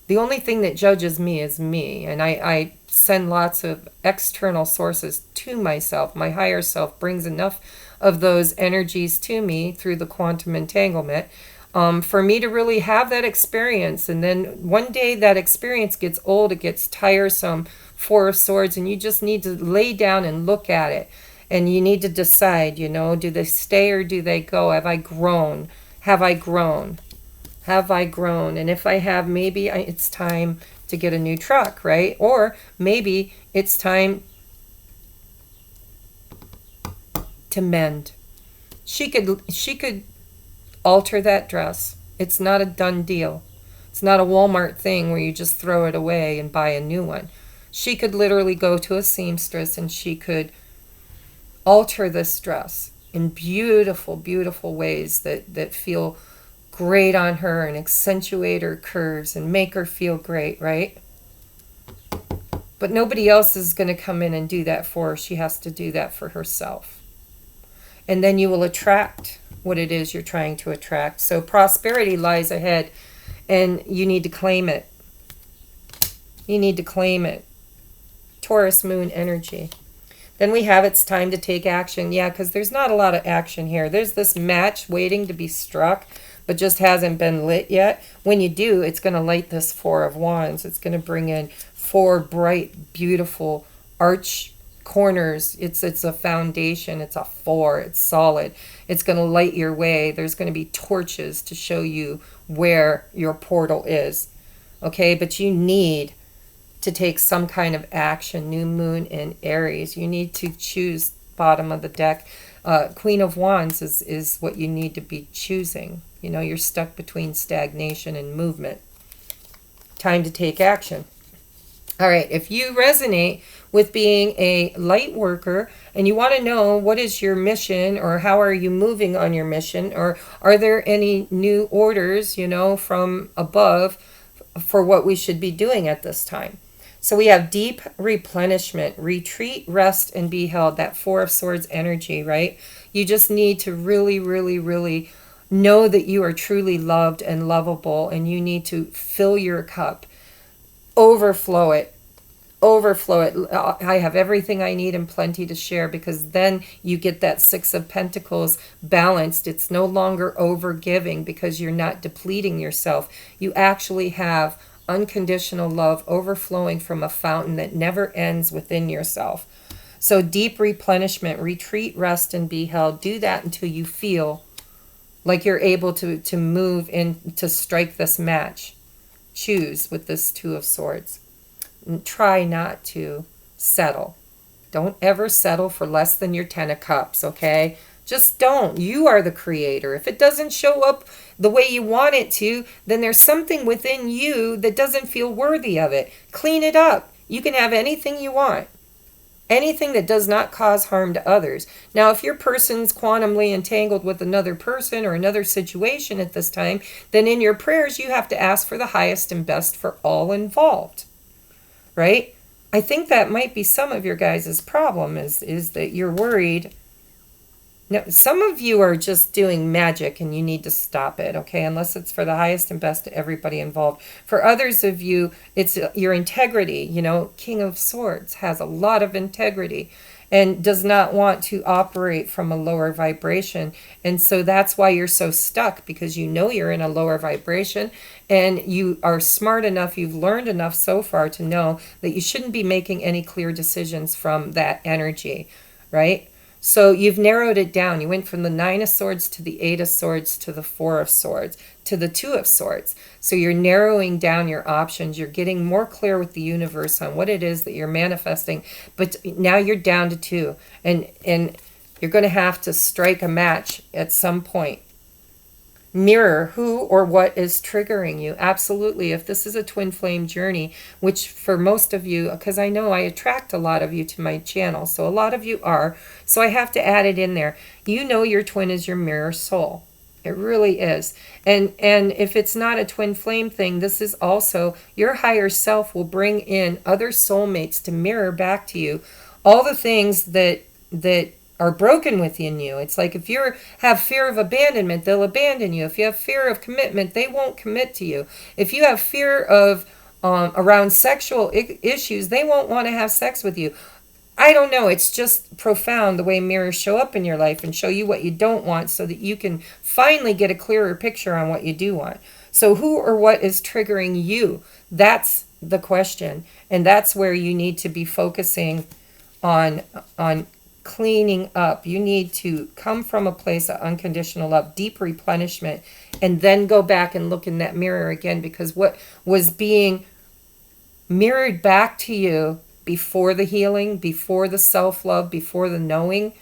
the only thing that judges me is me. And I send lots of external sources to myself. My higher self brings enough of those energies to me through the quantum entanglement for me to really have that experience. And then one day that experience gets old, it gets tiresome, 4 of Swords, and you just need to lay down and look at it. And you need to decide, do they stay or do they go? Have I grown? Have I grown? Have I grown? And if I have, maybe it's time to get a new truck, right? Or maybe it's time to mend. She could alter that dress. It's not a done deal. It's not a Walmart thing where you just throw it away and buy a new one. She could literally go to a seamstress and she could alter this dress in beautiful, beautiful ways that feel great on her, and accentuate her curves and make her feel great, right? But nobody else is going to come in and do that for her. She has to do that for herself. And then you will attract what it is you're trying to attract. So prosperity lies ahead, and you need to claim it. You need to claim it. Taurus moon energy. Then we have it's time to take action. Yeah, because there's not a lot of action here. There's this match waiting to be struck, but just hasn't been lit yet. When you do, it's going to light this 4 of Wands. It's going to bring in 4 bright, beautiful arch corners. It's a foundation. It's a 4. It's solid. It's going to light your way. There's going to be torches to show you where your portal is. Okay, but you need to take some kind of action. New moon in Aries. You need to choose bottom of the deck. Queen of Wands is what you need to be choosing. You're stuck between stagnation and movement. Time to take action. All right, if you resonate with being a light worker and you want to know what is your mission, or how are you moving on your mission, or are there any new orders, from above for what we should be doing at this time. So we have deep replenishment, retreat, rest, and be held. That 4 of Swords energy, right? You just need to really, really, really know that you are truly loved and lovable, and you need to fill your cup, overflow it. I have everything I need and plenty to share, because then you get that 6 of Pentacles balanced. It's no longer over giving because you're not depleting yourself. You actually have unconditional love overflowing from a fountain that never ends within yourself. So deep replenishment, retreat, rest, and be held. Do that until you feel Like you're able to move in to strike this match. Choose with this Two of Swords. And try not to settle. Don't ever settle for less than your 10 of Cups, okay? Just don't. You are the creator. If it doesn't show up the way you want it to, then there's something within you that doesn't feel worthy of it. Clean it up. You can have anything you want. Anything that does not cause harm to others. Now, if your person's quantumly entangled with another person or another situation at this time, then in your prayers you have to ask for the highest and best for all involved. Right? I think that might be some of your guys' problem is that you're worried. Now, some of you are just doing magic and you need to stop it, okay? Unless it's for the highest and best to everybody involved. For others of you, it's your integrity. You know, King of Swords has a lot of integrity and does not want to operate from a lower vibration. And so that's why you're so stuck, because you know you're in a lower vibration and you are smart enough, you've learned enough so far to know that you shouldn't be making any clear decisions from that energy, right? So you've narrowed it down. You went from the Nine of Swords to the Eight of Swords to the Four of Swords to the Two of Swords. So you're narrowing down your options. You're getting more clear with the universe on what it is that you're manifesting. But now you're down to two. And you're going to have to strike a match at some point. Mirror who or what is triggering you. Absolutely. If this is a twin flame journey, which for most of you, because I know I attract a lot of you to my channel, so a lot of you are, so I have to add it in there. You know your twin is your mirror soul. It really is. And if it's not a twin flame thing, this is also your higher self will bring in other soulmates to mirror back to you all the things that are broken within you. It's like if you have fear of abandonment, they'll abandon you. If you have fear of commitment, they won't commit to you. If you have fear of around sexual issues, they won't want to have sex with you. I don't know. It's just profound the way mirrors show up in your life and show you what you don't want so that you can finally get a clearer picture on what you do want. So who or what is triggering you? That's the question. And that's where you need to be focusing on cleaning up. You need to come from a place of unconditional love, deep replenishment, and then go back and look in that mirror again, because what was being mirrored back to you before the healing, before the self-love, before the knowing,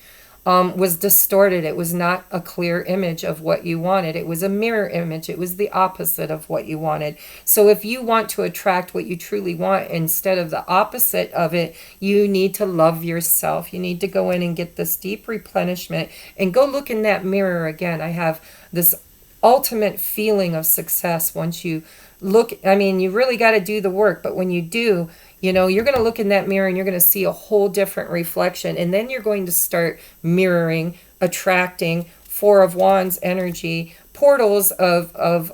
was distorted. It was not a clear image of what you wanted. It was a mirror image. It was the opposite of what you wanted. So if you want to attract what you truly want instead of the opposite of it, you need to love yourself. You need to go in and get this deep replenishment and go look in that mirror again. I have this ultimate feeling of success once you look. I mean, you really got to do the work, but when you do, you know, you're going to look in that mirror and you're going to see a whole different reflection. And then you're going to start mirroring, attracting Four of Wands energy, portals of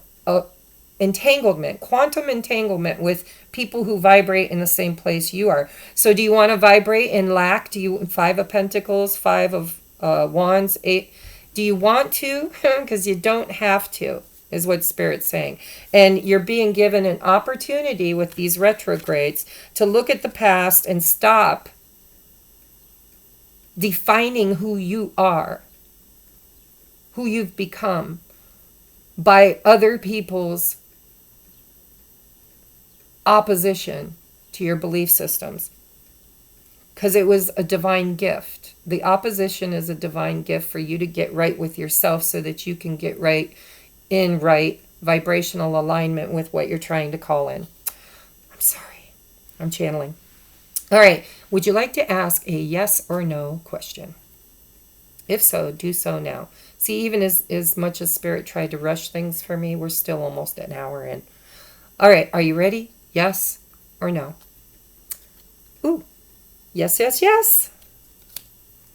entanglement, quantum entanglement with people who vibrate in the same place you are. So do you want to vibrate in lack? Do you, Five of Pentacles, Five of Wands, Eight? Do you want to? Because you don't have to, is what Spirit's saying. And you're being given an opportunity with these retrogrades to look at the past and stop defining who you are, who you've become, by other people's opposition to your belief systems. Because it was a divine gift. The opposition is a divine gift for you to get right with yourself so that you can get right in right vibrational alignment with what you're trying to call in. I'm sorry. I'm channeling. All right. Would you like to ask a yes or no question? If so, do so now. See, even as much as Spirit tried to rush things for me, we're still almost an hour in. All right. Are you ready? Yes or no? Ooh. Yes, yes, yes.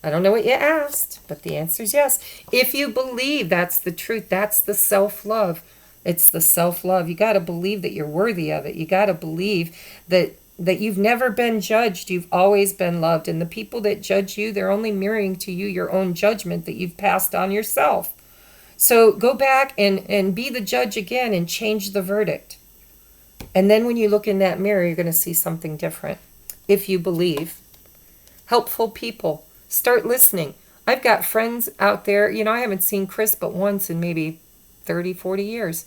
I don't know what you asked, but the answer is yes. If you believe that's the truth, that's the self-love. It's the self-love. You got to believe that you're worthy of it. You got to believe that you've never been judged. You've always been loved. And the people that judge you, they're only mirroring to you your own judgment that you've passed on yourself. So go back and be the judge again and change the verdict. And then when you look in that mirror, you're going to see something different. If you believe. Helpful people. Start listening. I've got friends out there, I haven't seen Chris but once in maybe 30, 40 years.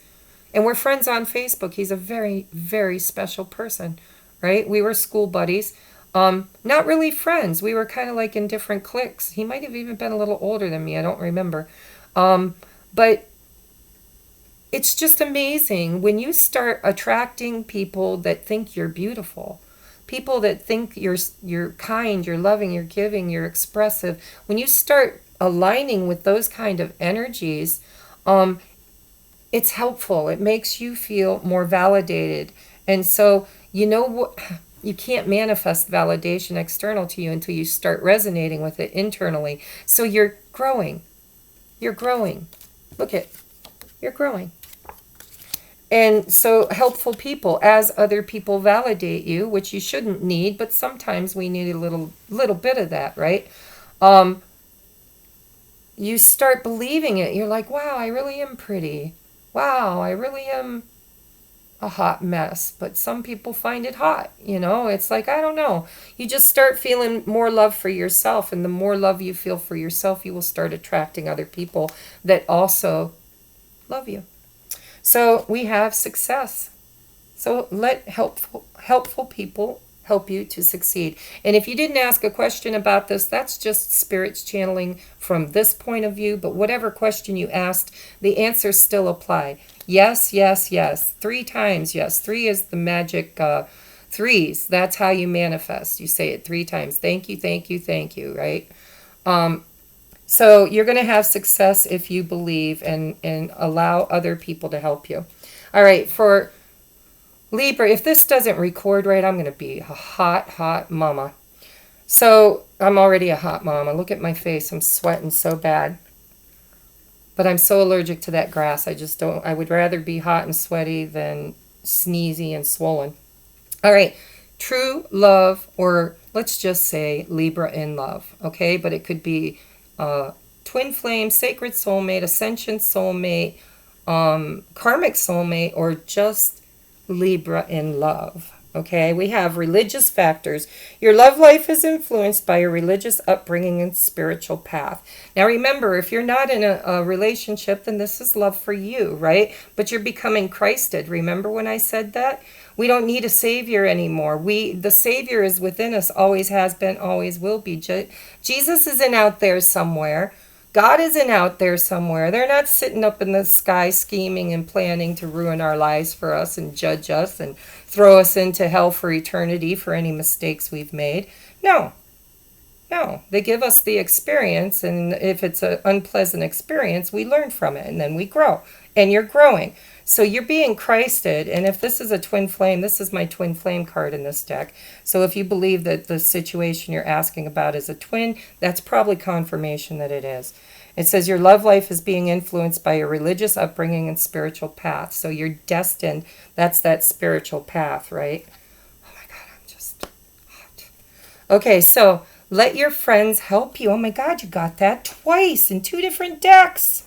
And we're friends on Facebook. He's a very, very special person, right? We were school buddies. Not really friends. We were kind of like in different cliques. He might have even been a little older than me. I don't remember. But it's just amazing when you start attracting people that think you're beautiful, people that think you're kind, you're loving, you're giving, you're expressive. When you start aligning with those kind of energies, it's helpful. It makes you feel more validated. And so, what? You can't manifest validation external to you until you start resonating with it internally. So you're growing. You're growing. Look at, you're growing. And so helpful people, as other people validate you, which you shouldn't need, but sometimes we need a little bit of that, right? You start believing it. You're like, wow, I really am pretty. Wow, I really am a hot mess. But some people find it hot, It's like, I don't know. You just start feeling more love for yourself. And the more love you feel for yourself, you will start attracting other people that also love you. So we have success. So let helpful people help you to succeed. And if you didn't ask a question about this, that's just spirits channeling from this point of view. But whatever question you asked, the answers still apply. Yes, yes, yes. 3 times yes. 3 is the magic threes. That's how you manifest. You say it 3 times. Thank you, thank you, thank you, right? So you're going to have success if you believe and allow other people to help you. All right, for Libra, if this doesn't record right, I'm going to be a hot, hot mama. So I'm already a hot mama. Look at my face. I'm sweating so bad. But I'm so allergic to that grass. I would rather be hot and sweaty than sneezy and swollen. All right, true love, or let's just say Libra in love, okay? But it could be twin flame, sacred soulmate, ascension soulmate, karmic soulmate, or just Libra in love. Okay, we have religious factors. Your love life is influenced by your religious upbringing and spiritual path. Now remember, if you're not in a relationship, then this is love for you, right? But you're becoming Christed. Remember when I said that? We don't need a savior anymore. The savior is within us, always has been, always will be. Jesus isn't out there somewhere. God isn't out there somewhere. They're not sitting up in the sky scheming and planning to ruin our lives for us and judge us and throw us into hell for eternity for any mistakes we've made. No. They give us the experience, and if it's an unpleasant experience, we learn from it, and then we grow. And you're growing. So you're being Christed, and if this is a twin flame, this is my twin flame card in this deck. So if you believe that the situation you're asking about is a twin, that's probably confirmation that it is. It says your love life is being influenced by your religious upbringing and spiritual path. So you're destined, that's that spiritual path, right? Oh my God, I'm just hot. Okay, so let your friends help you. Oh my God, you got that twice in 2 different decks.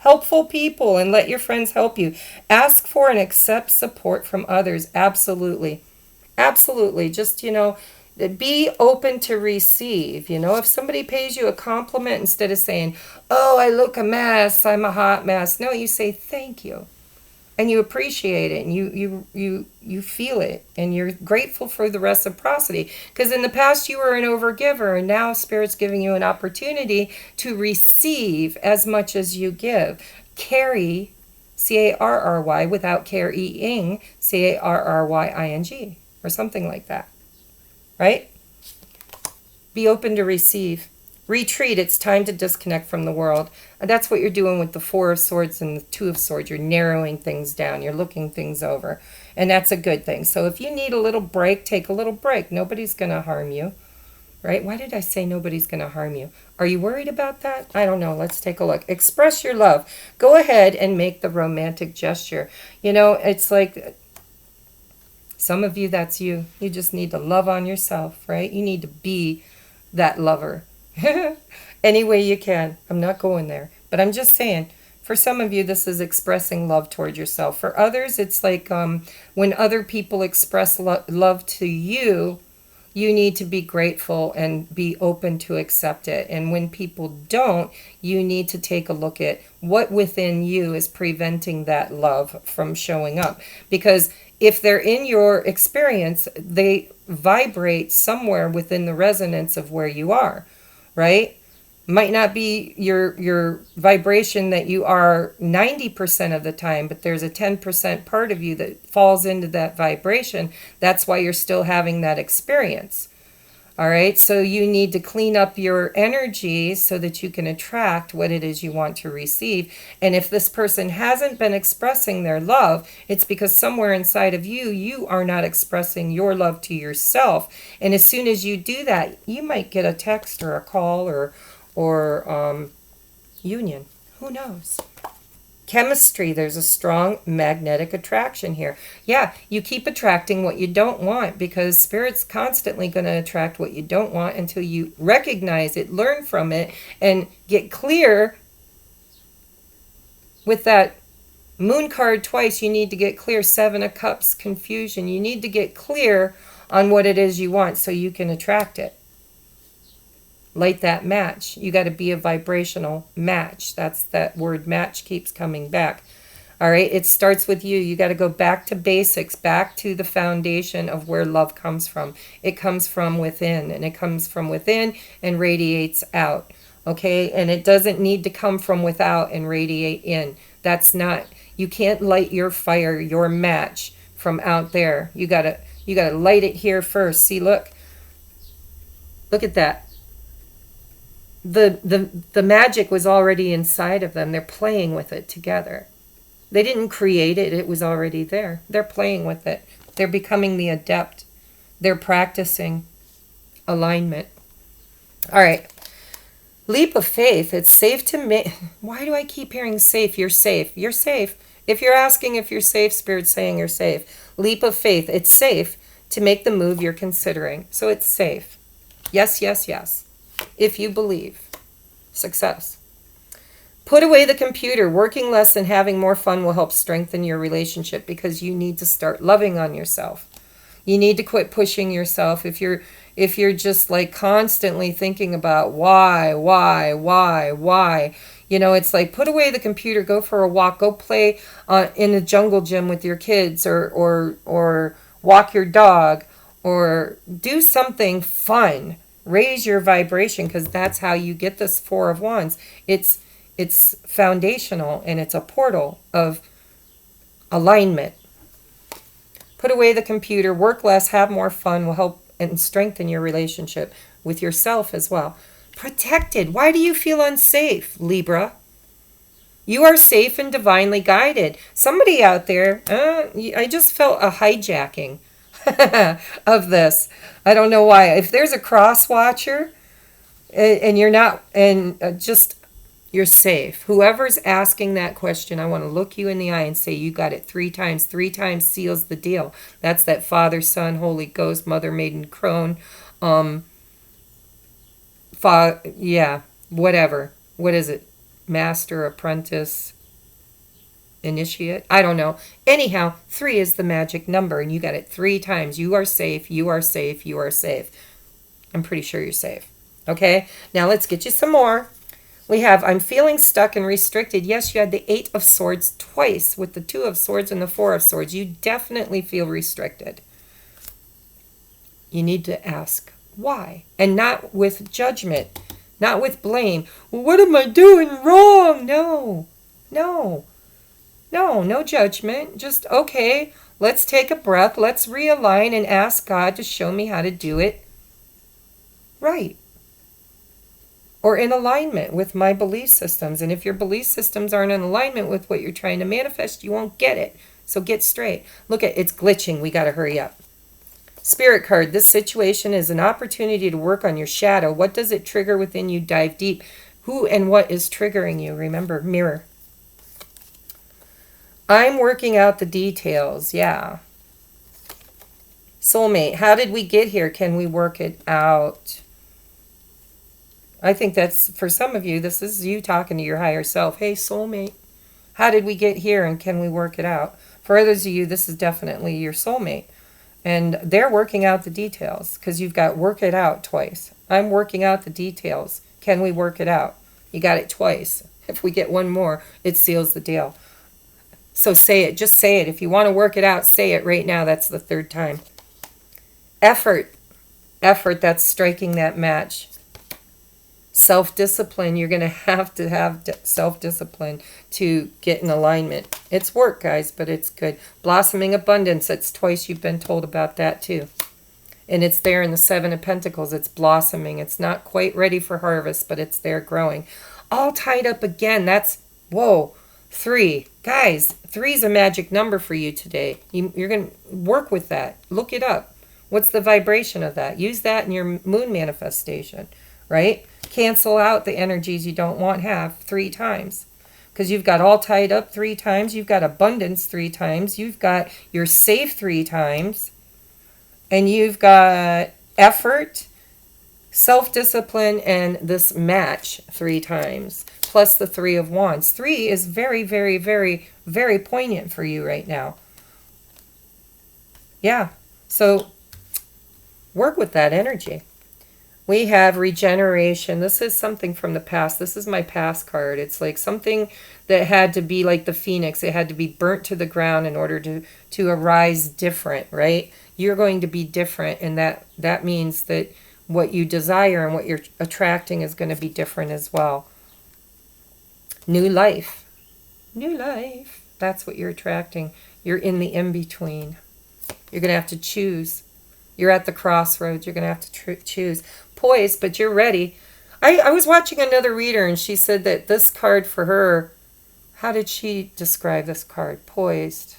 Helpful people, and let your friends help you. Ask for and accept support from others. Absolutely. Absolutely. Just, be open to receive. If somebody pays you a compliment, instead of saying, oh, I look a mess, I'm a hot mess. No, you say thank you. And you appreciate it, and you feel it, and you're grateful for the reciprocity. Because in the past you were an overgiver, and now Spirit's giving you an opportunity to receive as much as you give. Carry, C-A-R-R-Y, without carrying, C-A-R-R-Y-I-N-G, or something like that. Right? Be open to receive. Retreat, it's time to disconnect from the world. And that's what you're doing with the 4 of Swords and the 2 of Swords. You're narrowing things down. You're looking things over. And that's a good thing. So if you need a little break, take a little break. Nobody's going to harm you. Right? Why did I say nobody's going to harm you? Are you worried about that? I don't know. Let's take a look. Express your love. Go ahead and make the romantic gesture. It's like some of you, that's you. You just need to love on yourself, right? You need to be that lover. Any way you can. I'm not going there. But I'm just saying, for some of you, this is expressing love toward yourself. For others, it's like when other people express love to you, you need to be grateful and be open to accept it. And when people don't, you need to take a look at what within you is preventing that love from showing up. Because if they're in your experience, they vibrate somewhere within the resonance of where you are, right? Might not be your vibration that you are 90% of the time, but there's a 10% part of you that falls into that vibration. That's why you're still having that experience. All right, so you need to clean up your energy so that you can attract what it is you want to receive. And if this person hasn't been expressing their love, it's because somewhere inside of you, you are not expressing your love to yourself. And as soon as you do that, you might get a text or a call or union. Who knows? Chemistry, there's a strong magnetic attraction here. Yeah, you keep attracting what you don't want because Spirit's constantly going to attract what you don't want until you recognize it, learn from it, and get clear. With that moon card twice, you need to get clear. 7 of Cups, confusion. You need to get clear on what it is you want so you can attract it. Light that match. You got to be a vibrational match. That's that word match keeps coming back. All right. It starts with you. You got to go back to basics, back to the foundation of where love comes from. It comes from within, and it comes from within and radiates out. Okay. And it doesn't need to come from without and radiate in. That's not, you can't light your fire, your match from out there. You got to light it here first. See, look at that. The magic was already inside of them. They're playing with it together. They didn't create it. It was already there. They're playing with it. They're becoming the adept. They're practicing alignment. All right. Leap of faith. It's safe to make. Why do I keep hearing safe? You're safe. You're safe. If you're asking if you're safe, Spirit's saying you're safe. Leap of faith. It's safe to make the move you're considering. So it's safe. Yes, yes, yes. If you believe. Success. Put away the computer. Working less and having more fun will help strengthen your relationship because you need to start loving on yourself. You need to quit pushing yourself. If you're just like constantly thinking about why, you know, it's like put away the computer, go for a walk, go play in the jungle gym with your kids or walk your dog or do something fun. Raise your vibration because that's how you get this 4 of Wands. It's foundational and it's a portal of alignment. Put away the computer, work less, have more fun will help and strengthen your relationship with yourself as well. Protected. Why do you feel unsafe, Libra? You are safe and divinely guided. Somebody out there, I just felt a hijacking of this. I don't know why. If there's a cross watcher and you're not, and just, you're safe. Whoever's asking that question, I want to look you in the eye and say, you got it 3 times. 3 times seals the deal. That's that Father, Son, Holy Ghost, Mother, Maiden, Crone. Whatever. What is it? Master, apprentice, initiate? I don't know. Anyhow, 3 is the magic number, and you got it 3 times. You are safe. You are safe. You are safe. I'm pretty sure you're safe. Okay? Now let's get you some more. We have, I'm feeling stuck and restricted. Yes, you had the 8 of Swords twice with the 2 of Swords and the 4 of Swords. You definitely feel restricted. You need to ask why, and not with judgment, not with blame. Well, what am I doing wrong? No judgment. Just, okay, let's take a breath. Let's realign and ask God to show me how to do it right. Or in alignment with my belief systems. And if your belief systems aren't in alignment with what you're trying to manifest, you won't get it. So get straight. Look at, it's glitching. We got to hurry up. Spirit card, this situation is an opportunity to work on your shadow. What does it trigger within you? Dive deep. Who and what is triggering you? Remember, mirror. I'm working out the details. Yeah. Soulmate, how did we get here? Can we work it out? I think that's, for some of you, this is you talking to your higher self. Hey, soulmate, how did we get here and can we work it out? For others of you, this is definitely your soulmate. And they're working out the details because you've got work it out twice. I'm working out the details. Can we work it out? You got it twice. If we get one more, it seals the deal. So say it. Just say it. If you want to work it out, say it right now. That's the third time. Effort. Effort. That's striking that match. Self-discipline. You're going to have self-discipline to get in alignment. It's work, guys, but it's good. Blossoming abundance. That's twice you've been told about that too. And it's there in the Seven of Pentacles. It's blossoming. It's not quite ready for harvest, but it's there growing. All tied up again. That's, whoa, 3. Guys, 3 is a magic number for you today. You're going to work with that. Look it up. What's the vibration of that? Use that in your moon manifestation, right? Cancel out the energies you don't want have 3 times. Because you've got all tied up 3 times. You've got abundance 3 times. You've got you're safe 3 times. And you've got effort, self-discipline, and this match 3 times. Plus the 3 of Wands. 3 is very, very, very, very poignant for you right now. Yeah. So work with that energy. We have regeneration. This is something from the past. This is my past card. It's like something that had to be like the phoenix. It had to be burnt to the ground in order to arise different, right? You're going to be different, and that means that what you desire and what you're attracting is going to be different as well. New life. New life. That's what you're attracting. You're in the in-between. You're going to have to choose. You're at the crossroads. You're going to have to choose. Poised, but you're ready. I was watching another reader, and she said that this card for her, how did she describe this card? Poised.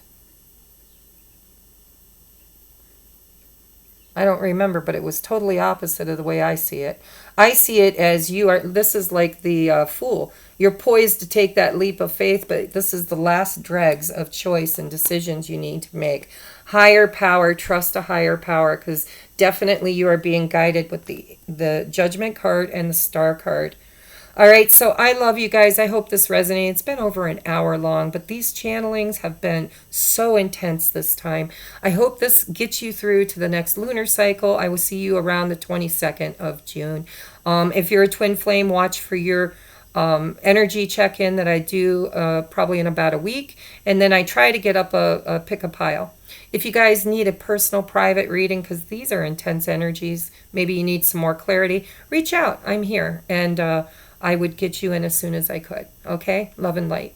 I don't remember, but it was totally opposite of the way I see it. I see it as you are, this is like the Fool. You're poised to take that leap of faith, but this is the last dregs of choice and decisions you need to make. Higher power, trust a higher power, because definitely you are being guided with the Judgment card and the Star card. All right, so I love you guys. I hope this resonates. It's been over an hour long, but these channelings have been so intense this time. I hope this gets you through to the next lunar cycle. I will see you around the 22nd of June. If you're a twin flame, watch for your energy check-in that I do probably in about a week. And then I try to get up a pick a pile. If you guys need a personal private reading, because these are intense energies, maybe you need some more clarity, reach out. I'm here. And I would get you in as soon as I could. Okay? Love and light.